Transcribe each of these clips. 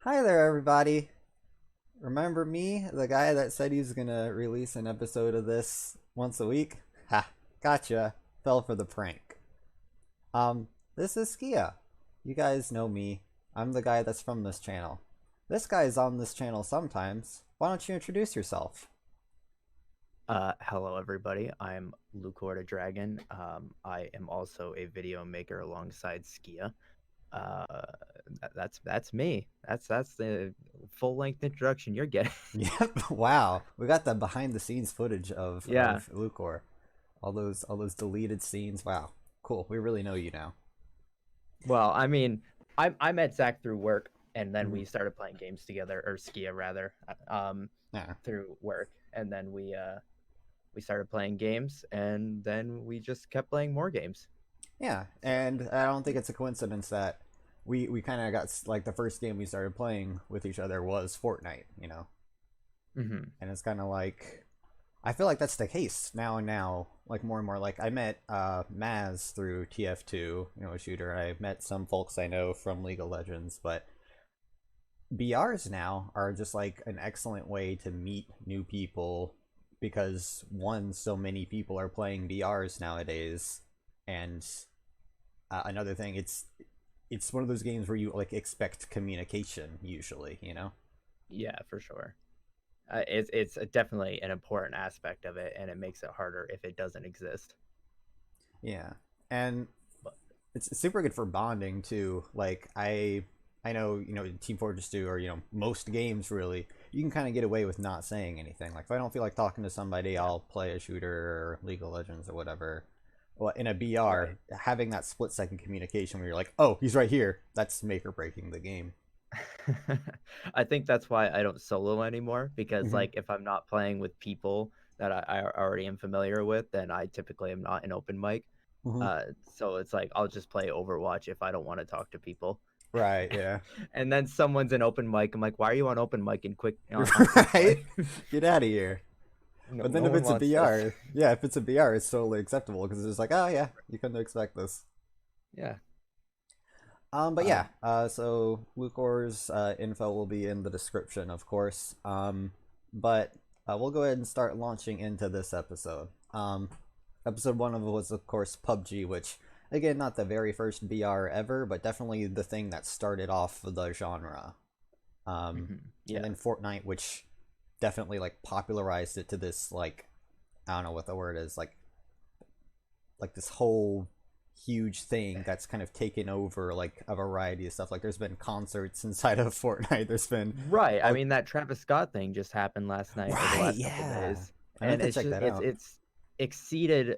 Hi there, everybody. Remember me, the guy that said he was gonna release an episode of this once a week? Ha, gotcha. Fell for the prank. This is Skia. You guys know me. I'm the guy that's from this channel. This guy's on this channel sometimes. Why don't you introduce yourself? Hello everybody. I'm LukorDaDragon. I am also a video maker alongside Skia. Uh, that's me. That's the full length introduction you're getting. Yep. Wow. We got the behind the scenes footage of Yeah. Lucor. All those deleted scenes. Wow. Cool. We really know you now. Well, I mean, I met Zach through work, and then Mhm. we started playing games together, or Skia rather, Yeah. through work, and then we started playing games, and then we just kept playing more games. Yeah, So and I don't think it's a coincidence that we kind of got like the first game we started playing with each other was Fortnite. hmm And it's kind of like I feel like that's the case now and now, like more and more. Like I met Maz through TF2, a shooter. I met some folks I know from League of Legends, but BRs now are just like an excellent way to meet new people because one, so many people are playing BRs nowadays, and another thing, it's one of those games where you like expect communication usually. yeah, for sure. It's definitely an important aspect of it, and it makes it harder if it doesn't exist. Yeah, and But it's super good for bonding too. Like I know Team Fortress 2 or most games really you can kind of get away with not saying anything. Like if I don't feel like talking to somebody, yeah, I'll play a shooter or League of Legends or whatever. Well, in a BR, right. having that split-second communication where you're like, oh, he's right here, that's make or breaking the game. I think that's why I don't solo anymore because Hmm. like if I'm not playing with people that I already am familiar with, then I typically am not an open mic. Hmm. So it's like I'll just play Overwatch if I don't want to talk to people. Right, yeah. And then someone's an open mic. I'm like, why are you on open mic in on quick Right? play? Get out of here. No, But then no if one it's a wants this. BR, yeah, if it's a BR, it's totally acceptable because it's like, oh yeah, you couldn't expect this. Yeah. But yeah, Um, so Lucor's info will be in the description, of course. But we'll go ahead and start launching into this episode. Episode one of it was, of course, PUBG, which, again, not the very first BR ever, but definitely the thing that started off the genre. And yeah. then Fortnite, which definitely like popularized it to this like I don't know what the word is like this whole huge thing that's kind of taken over like a variety of stuff. Like there's been concerts inside of Fortnite. There's been Right. I all mean, that Travis Scott thing just happened last night or the right, last couple yeah. days, I meant and to it's check just that out. it's exceeded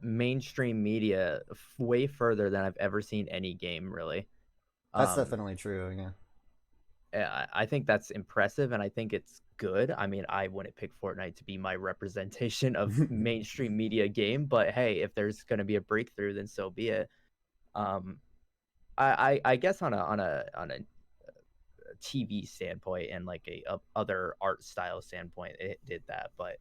mainstream media way further than I've ever seen any game really. That's Um, definitely true. Yeah. I think that's impressive, and I think it's good. I mean, I wouldn't pick Fortnite to be my representation of mainstream media game, but hey, if there's going to be a breakthrough, then so be it. Um, I guess on a TV standpoint and like a other art style standpoint, it did that. But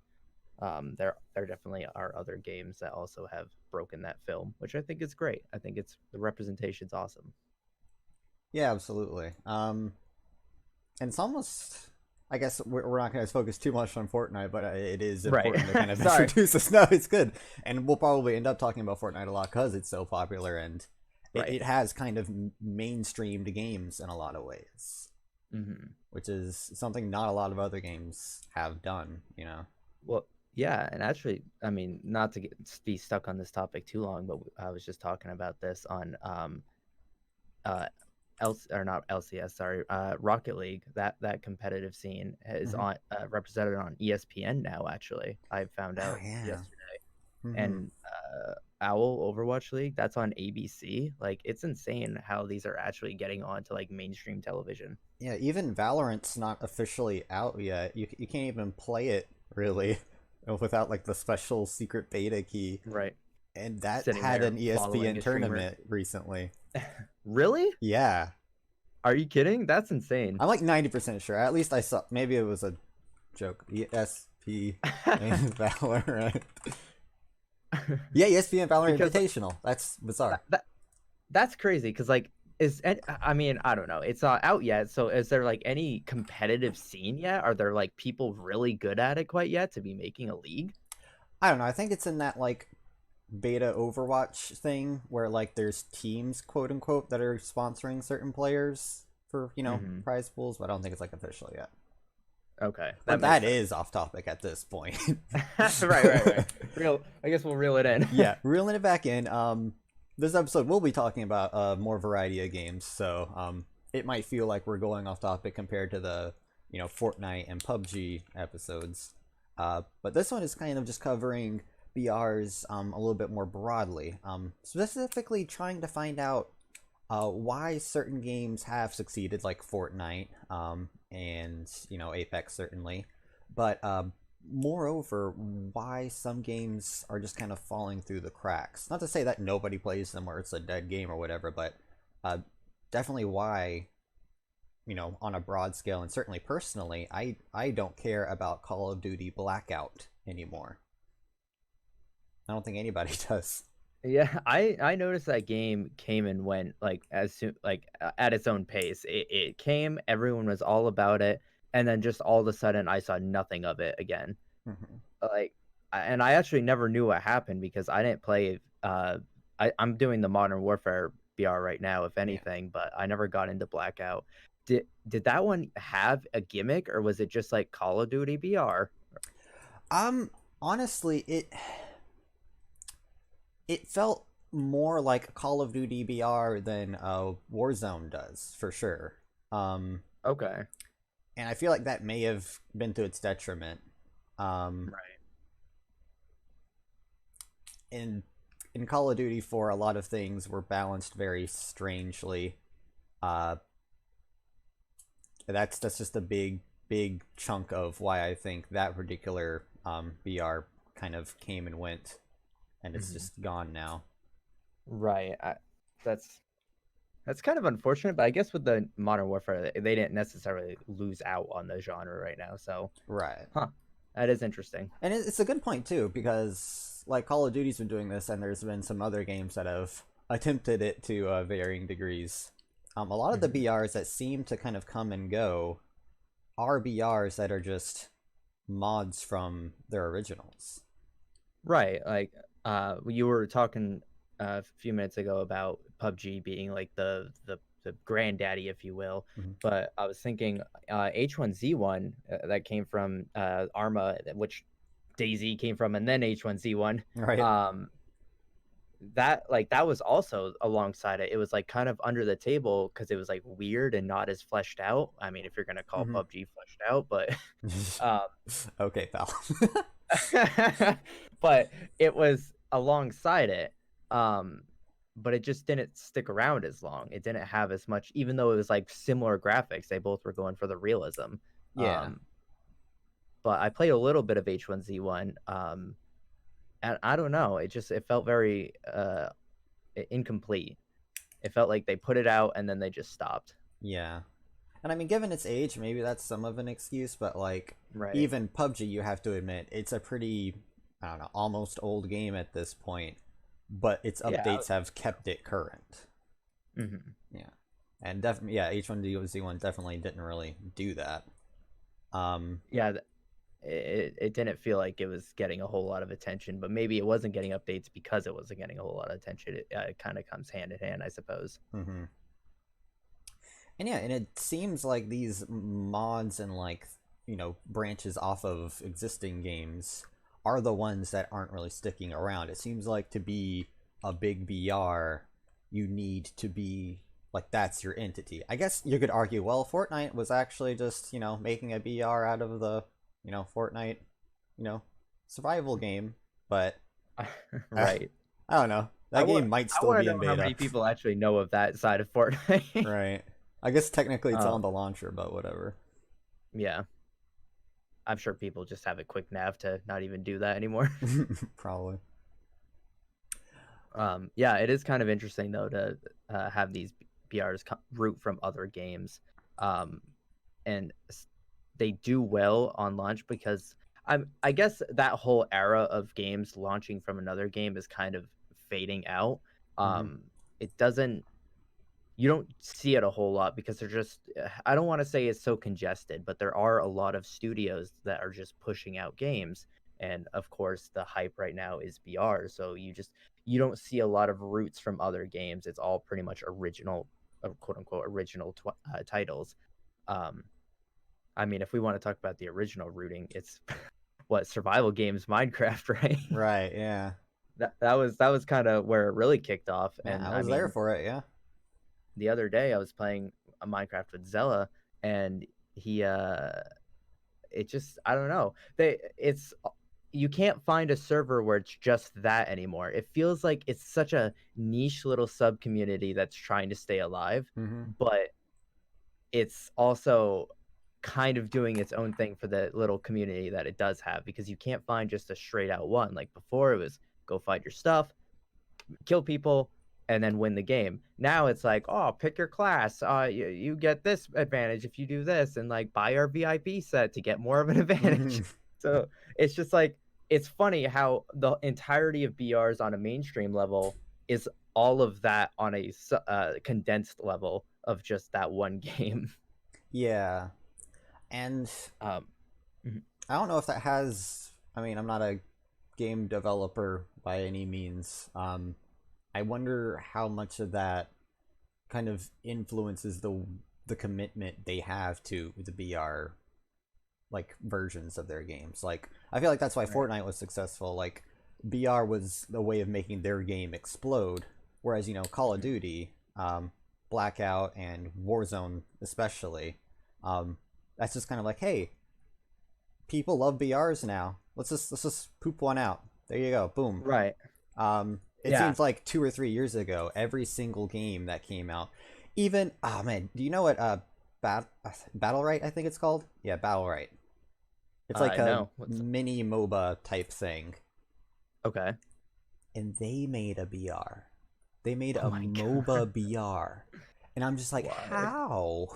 there definitely are other games that also have broken that film, which I think is great. I think it's the representation's awesome. Yeah, absolutely. And it's almost. I guess we're not going to focus too much on Fortnite, but it is Right. important to kind of Sorry. introduce us. No, it's good, and we'll probably end up talking about Fortnite a lot because it's so popular and it, Right. it has kind of mainstreamed games in a lot of ways, hmm which is something not a lot of other games have done. Well, yeah, and actually, I mean, not to be stuck on this topic too long, but I was just talking about this on uh or not LCS, sorry, Rocket League. That competitive scene is Hmm. on represented on ESPN now. Actually, I found Oh out yeah. yesterday, Hmm. and Owl Overwatch League that's on ABC. Like, it's insane how these are actually getting onto like mainstream television. Yeah, even Valorant's not officially out yet. You can't even play it really without like the special secret beta key, Right, and that sitting had there an following ESPN a streamer. tournament recently. Really? Yeah, Are you kidding? That's insane. I'm like 90% sure. At least I saw. Maybe it was a joke. ESP and Valorant. Yeah, ESPN Valorant Because Invitational. That's bizarre. that that's crazy because like I mean, I don't know. It's not out yet. So is there like any competitive scene yet? Are there like people really good at it quite yet to be making a league? I don't know. I think it's in that like beta Overwatch thing where like there's teams, quote unquote, that are sponsoring certain players for Hmm. prize pools, but I don't think it's like official yet. Okay, that But makes that sense. is off topic at this point. Right. Real. I guess we'll reel it in. Yeah, reeling it back in. This episode we'll be talking about more variety of games, so it might feel like we're going off topic compared to the Fortnite and PUBG episodes. But this one is kind of just covering BRs a little bit more broadly, specifically trying to find out why certain games have succeeded, like Fortnite, and Apex certainly, but moreover, why some games are just kind of falling through the cracks. Not to say that nobody plays them or it's a dead game or whatever, but definitely why, on a broad scale and certainly personally, I don't care about Call of Duty Blackout anymore. I don't think anybody does. Yeah, I noticed that game came and went like as soon like at its own pace. It came, everyone was all about it, and then just all of a sudden I saw nothing of it again. Hmm. Like, and I actually never knew what happened because I didn't play. I'm doing the Modern Warfare BR right now, if Yeah. anything, but I never got into Blackout. Did that one have a gimmick, or was it just like Call of Duty BR? Um, honestly, it felt more like Call of Duty BR than Warzone does for sure. Um, Okay, and I feel like that may have been to its detriment. Um, right. in in Call of Duty, for a lot of things were balanced very strangely. Uh, that's just a big chunk of why I think that particular BR kind of came and went, and it's Mhm. just gone now. Right. That's That's kind of unfortunate, but I guess with the Modern Warfare, they didn't necessarily lose out on the genre right now. So, Right. huh, that is interesting. And it's a good point too, because like Call of Duty's been doing this, and there's been some other games that have attempted it to varying degrees. A lot of the Mhm. BRs that seem to kind of come and go are BRs that are just mods from their originals. Right. Like, you were talking a few minutes ago about PUBG being like the granddaddy, if you will. Hmm. But I was thinking, H1Z1 that came from Arma, which Daisy came from, and then H1Z1. Right. Um, that was also alongside it. It was like kind of under the table because it was like weird and not as fleshed out. I mean, if you're gonna call Hmm. PUBG fleshed out, but um, Okay, pal. but it was alongside it. Um, but it just didn't stick around as long. It didn't have as much, even though it was like similar graphics. They both were going for the realism. Yeah. Um, but I played a little bit of H1Z1. And I don't know. It felt very incomplete. It felt like they put it out and then they just stopped. Yeah. And I mean, given its age, maybe that's some of an excuse, but like, Right. even PUBG, you have to admit, it's a pretty, I don't know, almost old game at this point, but its Yeah. updates have kept it current. Mhm. Yeah. And definitely, yeah, H1Z1 definitely didn't really do that. Um, Yeah. It didn't feel like it was getting a whole lot of attention, but maybe it wasn't getting updates because it wasn't getting a whole lot of attention. It kind of comes hand in hand, I suppose. mhm. And yeah, and it seems like these mods and like, branches off of existing games are the ones that aren't really sticking around. It seems like to be a big BR, you need to be like that's your entity. I guess you could argue, well, Fortnite was actually just, making a BR out of the, Fortnite, you know, survival game, but Right. I don't know. That game might I still want be to in know how beta. many people actually know of that side of Fortnite. Right. I guess technically it's uh, on the launcher, but whatever. yeah, I'm sure people just have a quick nav to not even do that anymore. Probably. Yeah, it is kind of interesting though to have these BRs root from other games, um, and they do well on launch because I guess that whole era of games launching from another game is kind of fading out. Hmm. It doesn't you don't see it a whole lot because they're just, I don't want to say it's so congested, but there are a lot of studios that are just pushing out games. And of course, the hype right now is VR. So you don't see a lot of roots from other games. It's all pretty much original, quote unquote, original titles. Um, I mean, if we want to talk about the original rooting, it's what survival games, Minecraft, right? Right, yeah. That was kind of where it really kicked off. Yeah, And I I was there mean, for it, yeah. the other day I was playing a Minecraft with Zella, and he it just, I don't know. It's you can't find a server where it's just that anymore. It feels like it's such a niche little sub community that's trying to stay alive, Mm-hmm. but it's also kind of doing its own thing for the little community that it does have, because you can't find just a straight out one. Like before, it was go find your stuff, kill people, and then win the game. Now it's like, oh, pick your class. You get this advantage if you do this, and like buy our VIP set to get more of an advantage. So it's just like, it's funny how the entirety of BRs on a mainstream level is all of that on a condensed level of just that one game. Yeah. And Um, mhm. I don't know if that has. I mean, I'm not a game developer by any means. I wonder how much of that kind of influences the commitment they have to the BR like versions of their games. Like I feel like that's why Right. Fortnite was successful. Like BR was the way of making their game explode, whereas Call of Duty, Blackout, and Warzone especially, that's just kind of like, hey, people love BRs now. Let's just poop one out. There you go, boom. Right. It Yeah. seems like 2 or 3 years ago, every single game that came out, even oh man, do you know what Battle Right? I think it's called. Yeah, Battle Right. It's like a No. mini MOBA type thing, Okay. and they made a BR. They made Oh a my god. MOBA BR, and I'm just like, Why? how?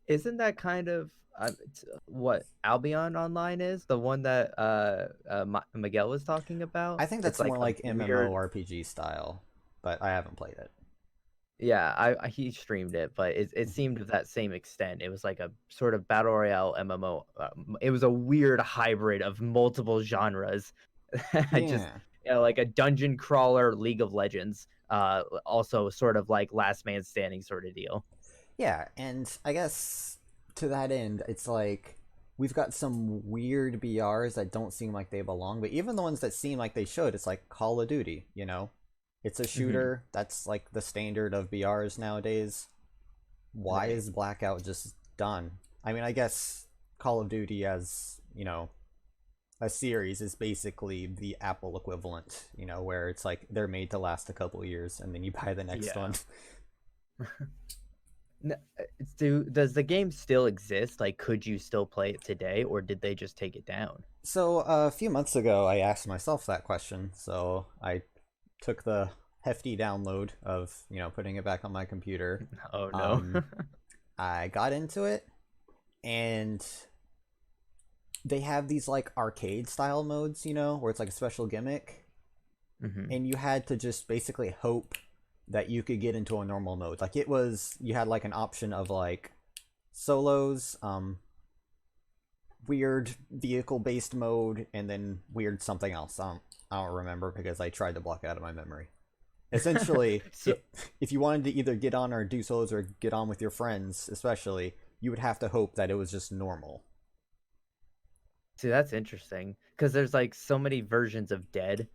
Isn't that kind of what Albion Online is? The one that Miguel was talking about? I think It's that's more like a like weird. MMORPG style, but I haven't played it. Yeah, he streamed it, but it seemed of that same extent. It was like a sort of battle royale MMO. It was a weird hybrid of multiple genres. I just, Yeah. like a dungeon crawler, League of Legends. Also sort of like Last Man Standing sort of deal. Yeah, and I guess to that end, it's like we've got some weird BRs that don't seem like they belong, but even the ones that seem like they should, it's like Call of Duty. It's a Hmm. shooter. That's like the standard of BRs nowadays. Why Right. is Blackout just done? I mean, I guess Call of Duty as a series is basically the Apple equivalent, where it's like they're made to last a couple years and then you buy the next Yeah. one. Does the game still exist? Like, could you still play it today, or did they just take it down? So a few months ago, I asked myself that question. So I took the hefty download of putting it back on my computer. Oh no. Um, I got into it, and they have these like arcade style modes, where it's like a special gimmick, Hmm. and you had to just basically hope that you could get into a normal mode. Like you had like an option of like solos, weird vehicle based mode, and then weird something else. I don't remember because I tried to block it out of my memory. Essentially, So, if you wanted to either get on or do solos or get on with your friends, especially, you would have to hope that it was just normal. see, that's interesting because there's like so many versions of Dead,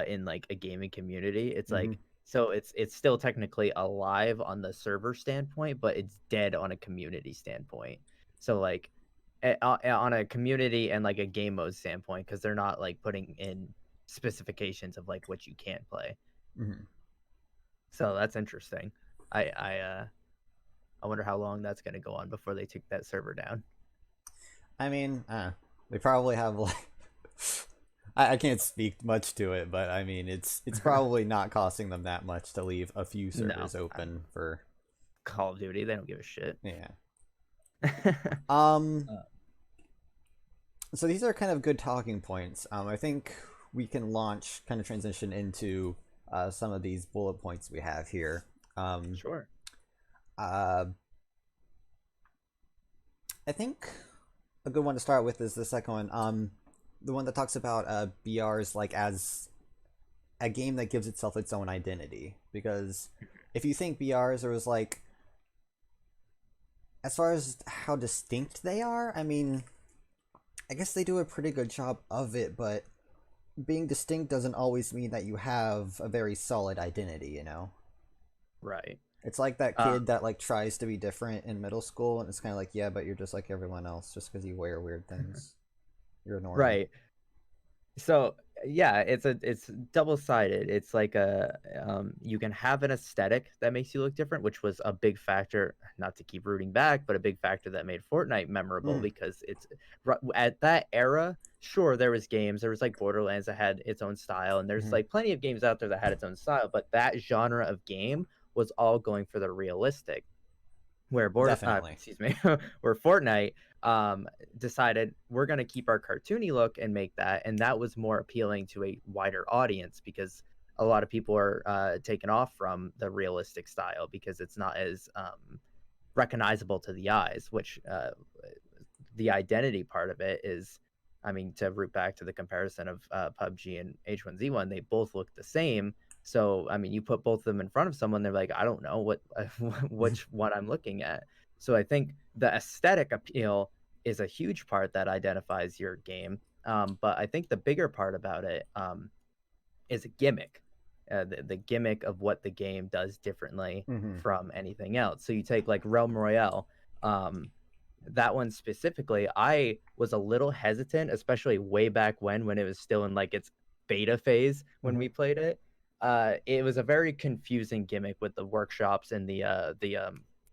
in like a gaming community. It's Hmm. like, so it's still technically alive on the server standpoint, but it's dead on a community standpoint. So like, on a community and like a game mode standpoint, because they're not like putting in specifications of like what you can't play. Hmm. So that's interesting. I wonder how long that's gonna go on before they take that server down. I mean, they probably have like. I can't speak much to it, but I mean, it's probably not costing them that much to leave a few No, servers open for. Call of Duty, they don't give a shit. Yeah. Um. Uh, So these are kind of good talking points. I think we can kind of transition into some of these bullet points we have here. sure. Uh, I think a good one to start with is the second one. The one that talks about BRs like as a game that gives itself its own identity. Because if you think BRs are like, as far as how distinct they are, I mean, I guess they do a pretty good job of it, but being distinct doesn't always mean that you have a very solid identity, you know? Right. It's like that Uh, kid that like tries to be different in middle school and it's kind of like, yeah, but you're just like everyone else just because you wear weird things. You're a normie. right. So yeah, it's double-sided. It's like a you can have an aesthetic that makes you look different, which was a big factor, not to keep rooting back, but a big factor that made Fortnite memorable Mm, because it's at that era, sure, there was games, there was like Borderlands that had its own style, and there's hmm. like plenty of games out there that had its own style, but that genre of game was all going for the realistic Definitely. excuse me, where Fortnite decided we're going to keep our cartoony look and make that, and that was more appealing to a wider audience because a lot of people are taken off from the realistic style because it's not as recognizable to the eyes, which the identity part of it is, I mean, to root back to the comparison of PUBG and H1Z1, they both look the same. So, I mean, you put both of them in front of someone, they're like, I don't know which one I'm looking at. So I think the aesthetic appeal is a huge part that identifies your game. But I think the bigger part about it is a gimmick, the gimmick of what the game does differently Hmm. from anything else. So you take like Realm Royale. That one specifically, I was a little hesitant, especially way back when it was still in like its beta phase when Hmm. we played it. It was a very confusing gimmick with the workshops and the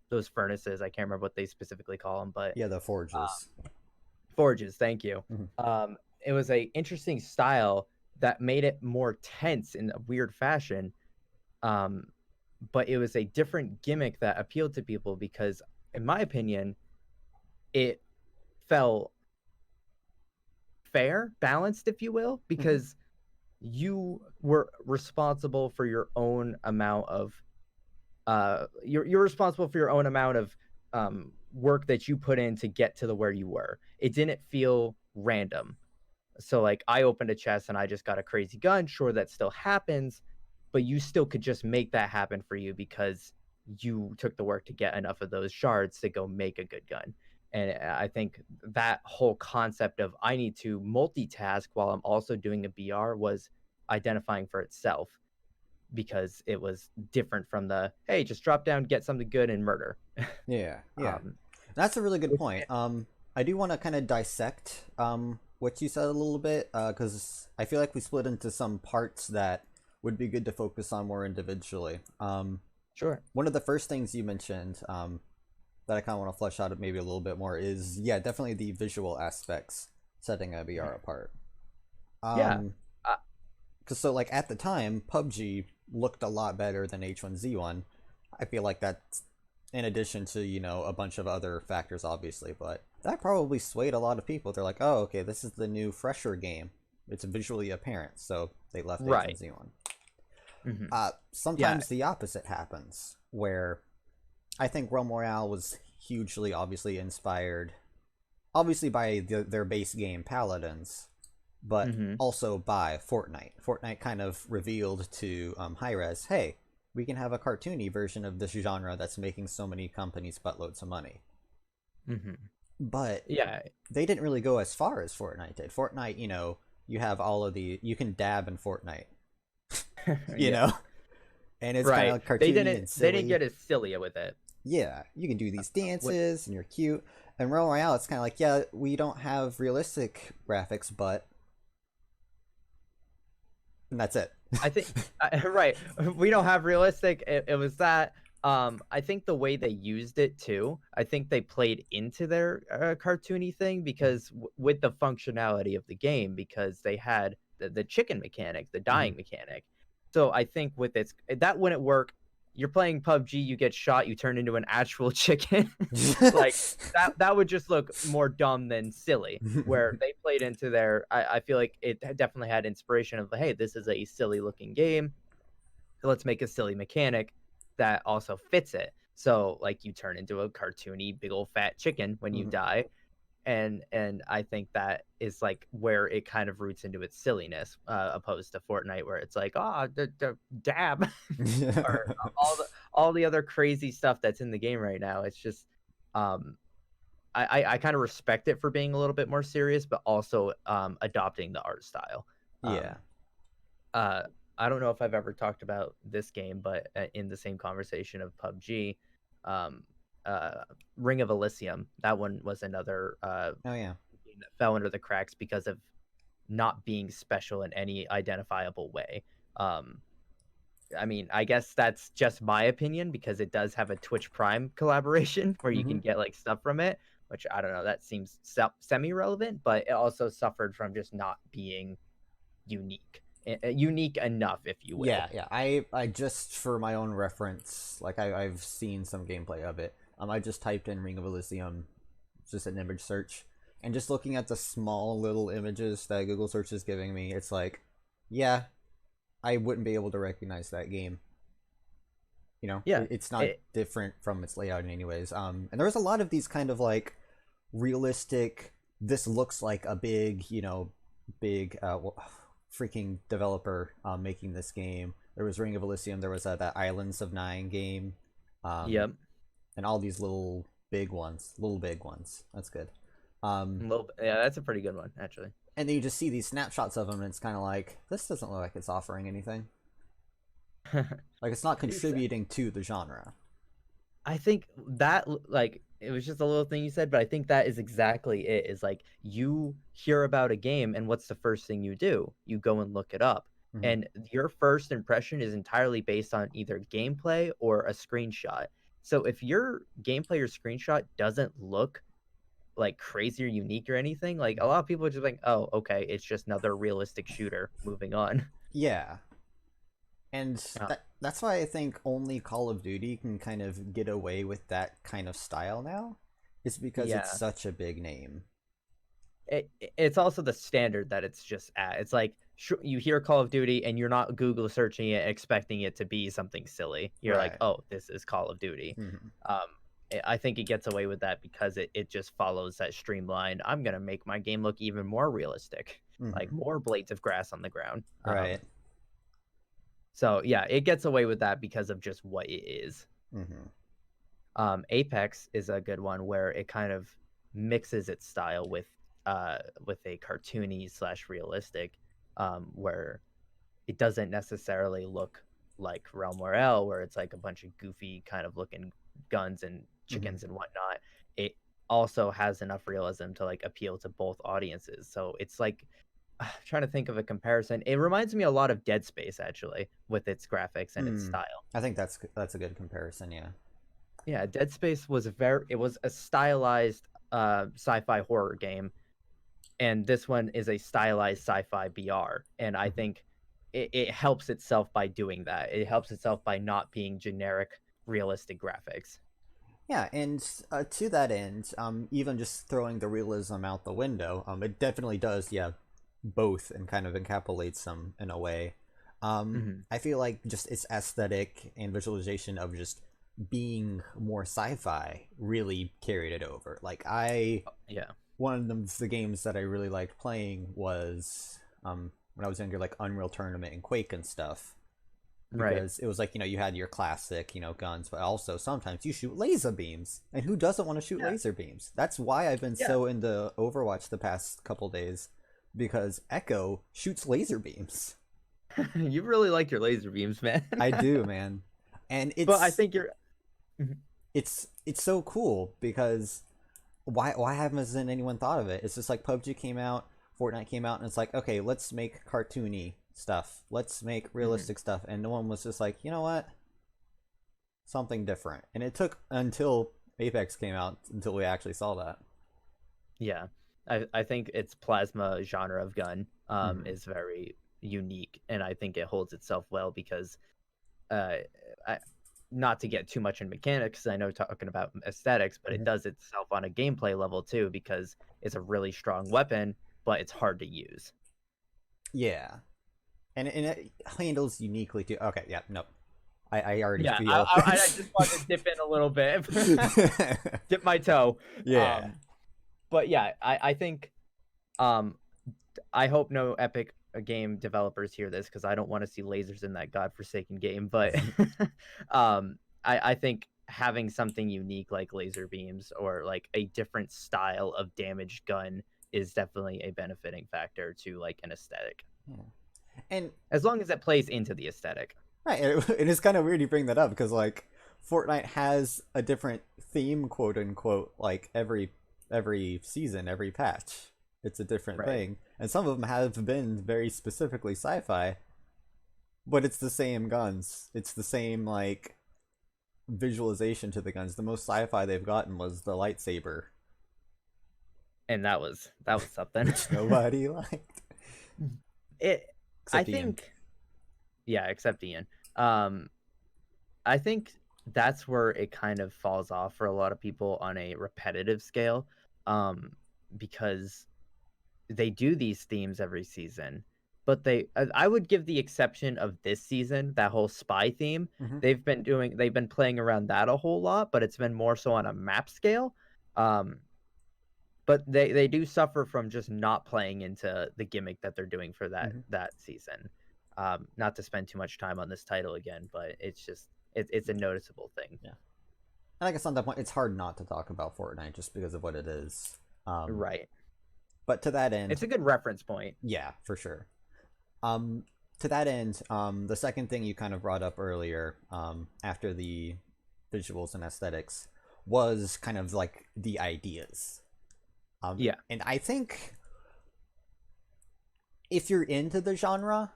those furnaces. I can't remember what they specifically call them, but Yeah, the forges. forges. Thank you. Hmm. It was a interesting style that made it more tense in a weird fashion. Um, but it was a different gimmick that appealed to people because, in my opinion, it felt fair, balanced, if you will, Hmm. because you were responsible for your own amount of you're responsible for your own amount of work that you put in to get to the where you were. It didn't feel random. So like I opened a chest and I just got a crazy gun. Sure, that still happens, but you still could just make that happen for you because you took the work to get enough of those shards to go make a good gun. And I think that whole concept of I need to multitask while I'm also doing a BR was identifying for itself because it was different from the hey, just drop down, get something good, and murder. Yeah, yeah. Um, That's a really good which, point. I do want to kind of dissect what you said a little bit because I feel like we split into some parts that would be good to focus on more individually. sure. One of the first things you mentioned that I kind of want to flesh out maybe a little bit more is yeah, definitely the visual aspects setting a VR apart. Yeah. Um, Uh, because so like at the time, PUBG looked a lot better than H1Z1. I feel like that's in addition to a bunch of other factors, obviously, but that probably swayed a lot of people. They're like, oh, okay, this is the new fresher game. It's visually apparent, so they left right. H1Z1. Hmm. Yeah. Sometimes the opposite happens, where I think Realm Royale was hugely, obviously inspired, obviously by their base game Paladins, but Hmm. also by Fortnite. Fortnite kind of revealed to Hi-Rez, hey, we can have a cartoony version of this genre that's making so many companies buttloads of money. Hmm. But Yeah. they didn't really go as far as Fortnite did. Fortnite, you have all of you can dab in Fortnite, you Yeah. know, and it's kind Right. of cartoony and They didn't silly. get as silly with it. Yeah, you can do these What dances and you're cute. And Realm Royale, it's kind of like, yeah, we don't have realistic graphics, but and that's it. I think right. We don't have realistic. It was that. I think the way they used it too. I think they played into their cartoony thing because with the functionality of the game, because they had the chicken mechanic, the Hmm. dying mechanic. So I think with its that wouldn't work. You're playing PUBG, you get shot, you turn into an actual chicken. Like that would just look more dumb than silly. Where they played into their, I feel like it definitely had inspiration of hey, this is a silly looking game. Let's make a silly mechanic that also fits it. So like you turn into a cartoony big old fat chicken when you Mhm. die, and I think that is like where it kind of roots into its silliness, opposed to Fortnite where it's like, oh, the dab, or all the other crazy stuff that's in the game right now. It's just, um, I kind of respect it for being a little bit more serious, but also adopting the art style. Yeah. Um, uh, I don't know if I've ever talked about this game, but in the same conversation of PUBG, um, uh, Ring of Elysium, that one was another Oh yeah. game that fell under the cracks because of not being special in any identifiable way. Um, I mean, I guess that's just my opinion because it does have a Twitch Prime collaboration where you Hmm. can get like stuff from it, which I don't know, that seems semi-relevant, but it also suffered from just not being unique, unique enough, if you Yeah, will. yeah. I just for my own reference, like I've seen some gameplay of it. I just typed in Ring of Elysium, just an image search, and just looking at the small little images that Google search is giving me, it's like, yeah, I wouldn't be able to recognize that game. Yeah, It's not it, different from its layout in any ways. And there's a lot of these kind of like realistic. This looks like a big, big, freaking developer making this game. There was Ring of Elysium. There was that Islands of Nine game, um, yep, and all these little big ones. That's good. Um, yeah, that's a pretty good one actually. and then you just see these snapshots of them, and it's kind of like this doesn't look like it's offering anything. Like it's not It's contributing to the genre. I think that like it was just a little thing you said, but I think that is exactly it. Is like you hear about a game, and what's the first thing you do? You go and look it up, Hmm. and your first impression is entirely based on either gameplay or a screenshot. So if your gameplay or screenshot doesn't look like crazy or unique or anything, like a lot of people are just like, oh, okay, it's just another realistic shooter. Moving on. Yeah, and Uh, that's why I think only Call of Duty can kind of get away with that kind of style now. Is because it's yeah, such a big name. it's also the standard that it's just at. It's like you hear Call of Duty and you're not Google searching it expecting it to be something silly. You're like, Right. oh, this is Call of Duty. Hmm. Um, I think it gets away with that because it just follows that streamlined. I'm gonna make my game look even more realistic, like Hmm. more blades of grass on the ground. Right. So yeah, it gets away with that because of just what it is. Hmm. Apex is a good one where it kind of mixes its style with a cartoony slash realistic, where it doesn't necessarily look like Realm Royale, where it's like a bunch of goofy kind of looking guns and Hmm. chickens and whatnot. It also has enough realism to like appeal to both audiences. So it's like trying to think of a comparison. It reminds me a lot of Dead Space actually, with its graphics and its Hmm. style. I think that's a good comparison. Yeah. Yeah, Dead Space was it was a stylized sci-fi horror game, and this one is a stylized sci-fi BR. And I Hmm. think it helps itself by doing that. It helps itself by not being generic, realistic graphics. Yeah, and to that end, even just throwing the realism out the window, it definitely does, yeah, both and kind of encapsulates them in a way. Hmm. I feel like just its aesthetic and visualization of just being more sci-fi really carried it over. Like Yeah, one of the games that I really liked playing was when I was younger, like Unreal Tournament and Quake and stuff right. because it was like you had your classic guns, but also sometimes you shoot laser beams, and who doesn't want to shoot Yeah, laser beams? That's why I've been yeah. so into Overwatch the past couple days, because Echo shoots laser beams. You really like your laser beams, man. I do, man. And But I it's think you're. Mhm. it's so cool because why hasn't anyone thought of it? It's just like PUBG came out, Fortnite came out, and it's like, okay, let's make cartoony stuff, let's make Mhm. realistic stuff, and no one was just like, you know what, something different. And it took until Apex came out until we actually saw that. Yeah, I think its plasma genre of gun Hmm. is very unique, and I think it holds itself well because uh, I, not to get too much in mechanics, I know talking about aesthetics, but it Hmm. does itself on a gameplay level too because it's a really strong weapon, but it's hard to use. Yeah, and it handles uniquely too. Okay, yeah, no. I already Yeah, feel. I just wanted to dip in a little bit, dip my toe. Yeah. But yeah, I think um I hope no Epic game developers hear this because I don't want to see lasers in that godforsaken game. But I think having something unique like laser beams or like a different style of damage gun is definitely a benefiting factor to like an aesthetic, Yeah. And as long as it plays into the aesthetic. right, it is kind of weird you bring that up because like Fortnite has a different theme, quote unquote, like every season, every patch. It's a different Right. thing, and some of them have been very specifically sci-fi, but it's the same guns. It's the same like visualization to the guns. The most sci-fi they've gotten was the lightsaber, And that was something. which nobody liked it I except Ian. think yeah, except Ian. Um I think that's where it kind of falls off for a lot of people on a repetitive scale, um, because they do these themes every season. But I would give the exception of this season, that whole spy theme. Mm-hmm. They've been playing around that a whole lot, but it's been more so on a map scale. Um, but they do suffer from just not playing into the gimmick that they're doing for Mm-hmm. that season. Not to spend too much time on this title again, but it's just it's a noticeable thing. Yeah, and I guess on that point, it's hard not to talk about Fortnite just because of what it is. Right. But to that It's end, a good reference point. yeah, for sure. Um, to that end, the second thing you kind of brought up earlier, after the visuals and aesthetics, was kind of like the ideas. Yeah. And I think if you're into the genre,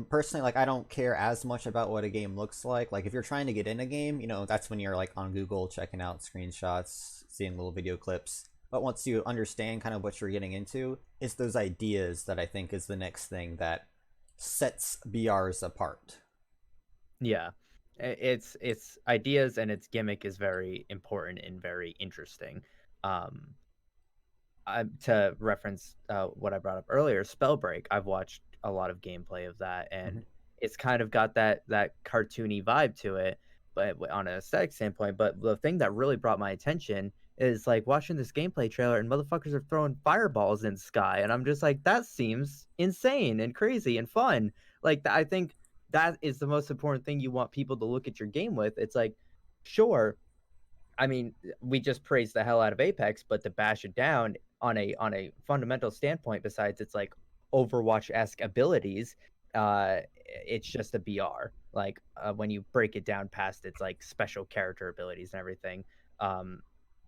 personally, like I don't care as much about what a game looks like. Like if you're trying to get in a game, that's when you're like on Google checking out screenshots, seeing little video clips. But once you understand kind of what you're getting into, it's those ideas that I think is the next thing that sets BRs apart. Yeah. It's ideas and its gimmick is very important and very interesting. Um to reference what I brought up earlier, Spellbreak. I've watched a lot of gameplay of that, Mm-hmm. and it's kind of got that cartoony vibe to it, but on an aesthetic standpoint. But the thing that really brought my attention is like watching this gameplay trailer, and motherfuckers are throwing fireballs in sky, and I'm just like, that seems insane and crazy and fun. Like I think that is the most important thing you want people to look at your game with. It's like, sure, I mean, we just praised the hell out of Apex, but to bash it down on a fundamental standpoint, besides its like Overwatch-esque abilities, it's just a BR. Like when you break it down past its like special character abilities and everything. Um,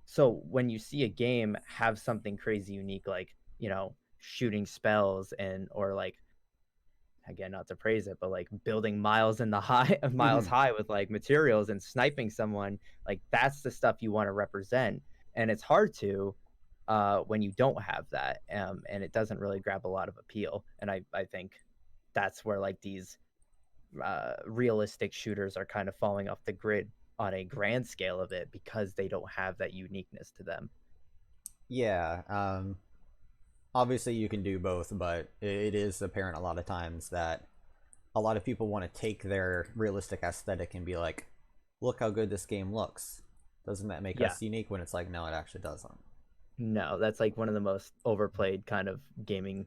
so when you see a game have something crazy unique, like shooting spells and or like again, not to praise it, but like building miles in the high miles Mm-hmm. high with like materials and sniping someone, like that's the stuff you want to represent. And it's hard to when you don't have that. And it doesn't really grab a lot of appeal. And I think that's where like these realistic shooters are kind of falling off the grid on a grand scale of it because they don't have that uniqueness to them. Yeah. Obviously, you can do both, but it is apparent a lot of times that a lot of people want to take their realistic aesthetic and be like, look how good this game looks. Doesn't that make Yeah. us unique? When it's like, no, it actually doesn't. No, that's like one of the most overplayed kind of gaming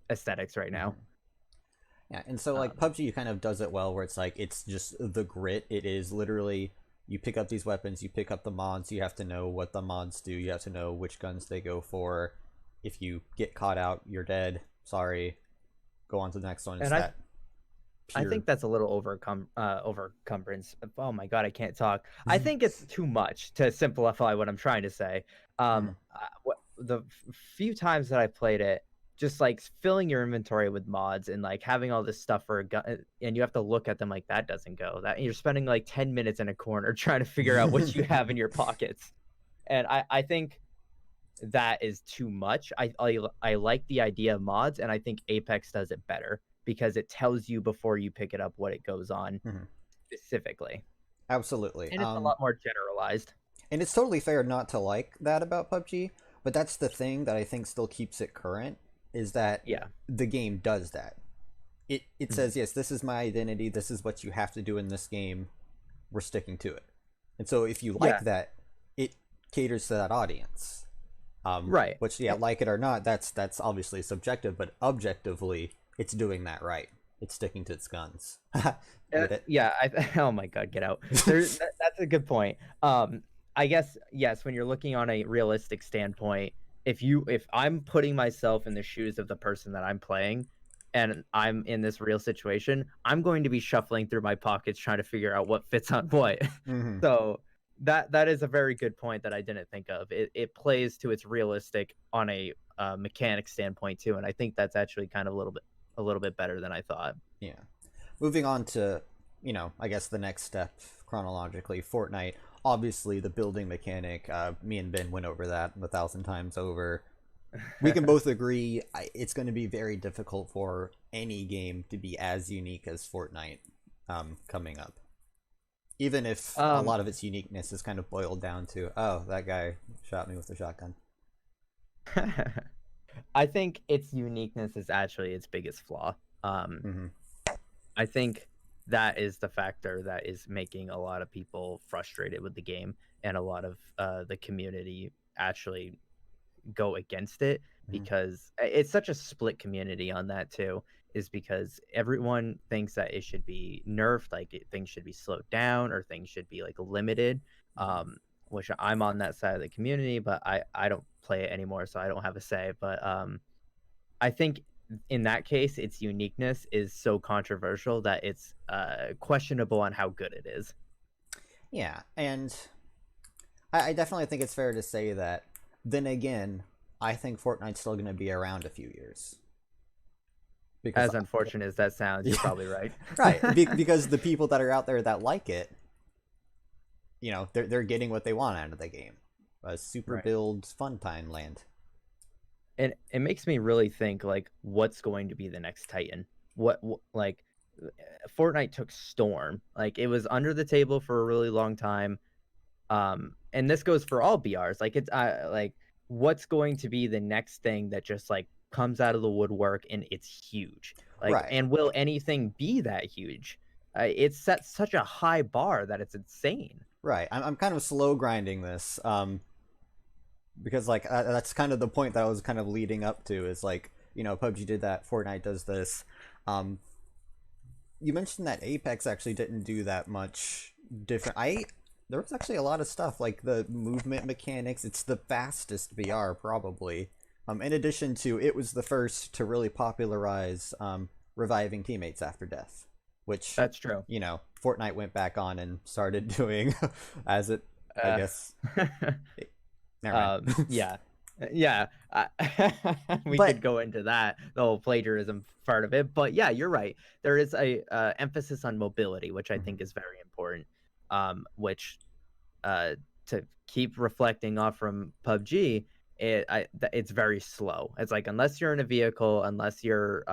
aesthetics right now. Mm-hmm. Yeah, and so like PUBG kind of does it well where it's like it's just the grit. It is literally you pick up these weapons, you pick up the mods, you have to know what the mods do, you have to know which guns they go for. If you get caught out, you're dead. Sorry. Go on to the next one. It's And that I pure. think that's a little overcumbrance. Oh my god, I can't talk. I think it's too much to simplify what I'm trying to say. Mhm. The few times that I played it, just like filling your inventory with mods and like having all this stuff for a gun, and you have to look at them like that doesn't go. That you're spending like 10 minutes in a corner trying to figure out what you have in your pockets, and I think that is too much. I like the idea of mods, and I think Apex does it better because it tells you before you pick it up what it goes on Mhm. specifically, Absolutely. and it's a lot more generalized. And it's totally fair not to like that about PUBG, but that's the thing that I think still keeps it current is that Yeah. the game does that. It Mhm. says, yes, this is my identity, this is what you have to do in this game. we're sticking to it. And so if you like Yeah, that, it caters to that audience. right. Which, yeah, like it or not, that's obviously subjective, but objectively, it's doing that right. It's sticking to its guns. Get it? Yeah, oh my god, get out. That's a good point. I guess yes, when you're looking on a realistic standpoint, if I'm putting myself in the shoes of the person that I'm playing and I'm in this real situation, I'm going to be shuffling through my pockets trying to figure out what fits on what. Mm-hmm. So that is a very good point that I didn't think of. It plays to its realistic on a mechanic standpoint too, and I think that's actually kind of a little bit better than I thought. Yeah. Moving on to, I guess the next step chronologically, Fortnite. Obviously, the building mechanic. Me and Ben went over that 1,000 times over. We can both agree it's going to be very difficult for any game to be as unique as Fortnite coming up. Even if a Um, lot of its uniqueness is kind of boiled down to, oh, that guy shot me with a shotgun. I think its uniqueness is actually its biggest flaw. Um, Mm-hmm. I think that is the factor that is making a lot of people frustrated with the game, and a lot of the community actually go against it Mm-hmm. because it's such a split community on that too. Is because everyone thinks that it should be nerfed, like things should be slowed down or things should be like limited. Um, which I'm on that side of the community, but I don't play it anymore, so I don't have a say. But I think in that case, its uniqueness is so controversial that it's questionable on how good it is. Yeah, and I definitely think it's fair to say that. Then again, I think Fortnite's still going to be around a few years because, As unfortunate as that sounds, you're yeah, probably right. right. Because the people that are out there that like it, they're getting what they want out of the game. A super Right. build fun time land. And it makes me really think like what's going to be the next Titan? What like Fortnite took Storm. Like it was under the table for a really long time. And this goes for all BRs. Like it's like what's going to be the next thing that just like comes out of the woodwork and it's huge. Like Right, and will anything be that huge? It sets such a high bar that it's insane. right. I'm kind of slow grinding this, because like that's kind of the point that I was kind of leading up to is like PUBG did that, Fortnite does this. Um, you mentioned that Apex actually didn't do that much different. There was actually a lot of stuff like the movement mechanics. It's the fastest VR probably. In addition to, it was the first to really popularize reviving teammates after death, which That's true. Fortnite went back on and started doing as it, I Uh, guess. Never mind. yeah, yeah. We could But go into that, the whole plagiarism part of it, but yeah, you're right. There is a emphasis on mobility, which I think is very important. Which to keep reflecting off from PUBG, it's very slow. It's like unless you're in a vehicle, unless you're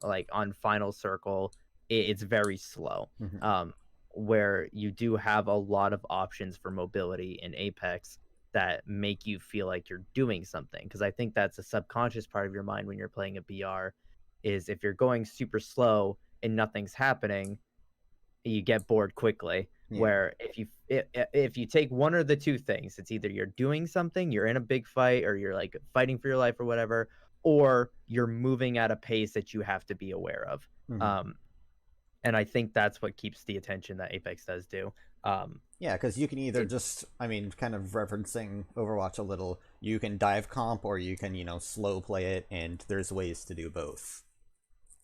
like on final circle, it's very slow. Mhm. Um, where you do have a lot of options for mobility in Apex that make you feel like you're doing something. Because I think that's a subconscious part of your mind when you're playing a BR, is if you're going super slow and nothing's happening, you get bored quickly. Yeah. Where if you take one or the two things, it's either you're doing something, you're in a big fight, or you're like fighting for your life or whatever, or you're moving at a pace that you have to be aware of. Mhm. Um, and I think that's what keeps the attention that Apex does do. Um, Yeah, because you can either it, just, I mean, kind of referencing Overwatch a little, you can dive comp or you can, slow play it, and there's ways to do both.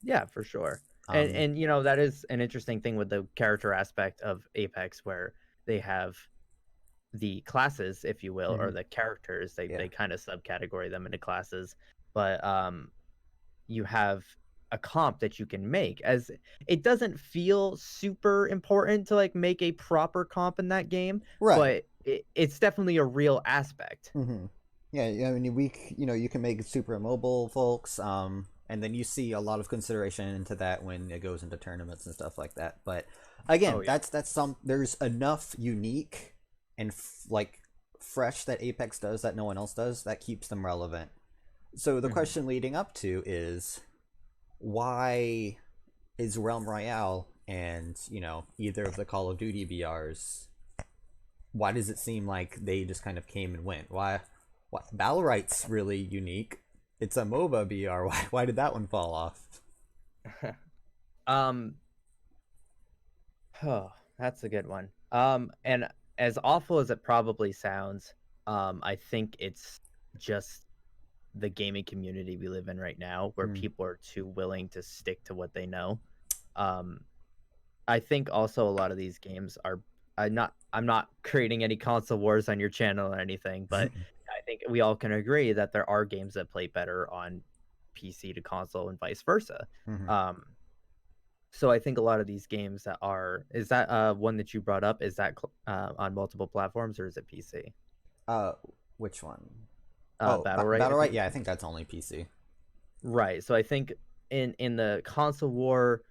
yeah, for sure. And Um, that is an interesting thing with the character aspect of Apex, where they have the classes, if you will, or mhm. the characters. They Yeah. they kind of subcategory them into classes, but you have a comp that you can make. As it doesn't feel super important to like make a proper comp in that game, Right. but it's definitely a real aspect. Hmm. Yeah, I mean, you can make it super mobile, folks, and then you see a lot of consideration into that when it goes into tournaments and stuff like that. But Oh again, yeah. there's enough unique and like fresh that Apex does that no one else does that keeps them relevant. So the Hmm. question leading up to is, why is Realm Royale and either of the Call of Duty BRs, why does it seem like they just kind of came and went? Why Battle Right's really unique. It's a MOBA BR. Why did that one fall off? um Oh, that's a good one. And as awful as it probably sounds, I think it's just the gaming community we live in right now, where Hmm. people are too willing to stick to what they know. Um, I think also a lot of these games are. I'm not creating any console wars on your channel or anything, but I think we all can agree that there are games that play better on PC to console and vice versa. Hmm. Um, so I think a lot of these games that are is that one that you brought up, is that on multiple platforms or is it PC? Uh, which one? Oh, Battle Right, I Battle Right. think. Yeah, I think that's only PC. Right. So I think in the console war,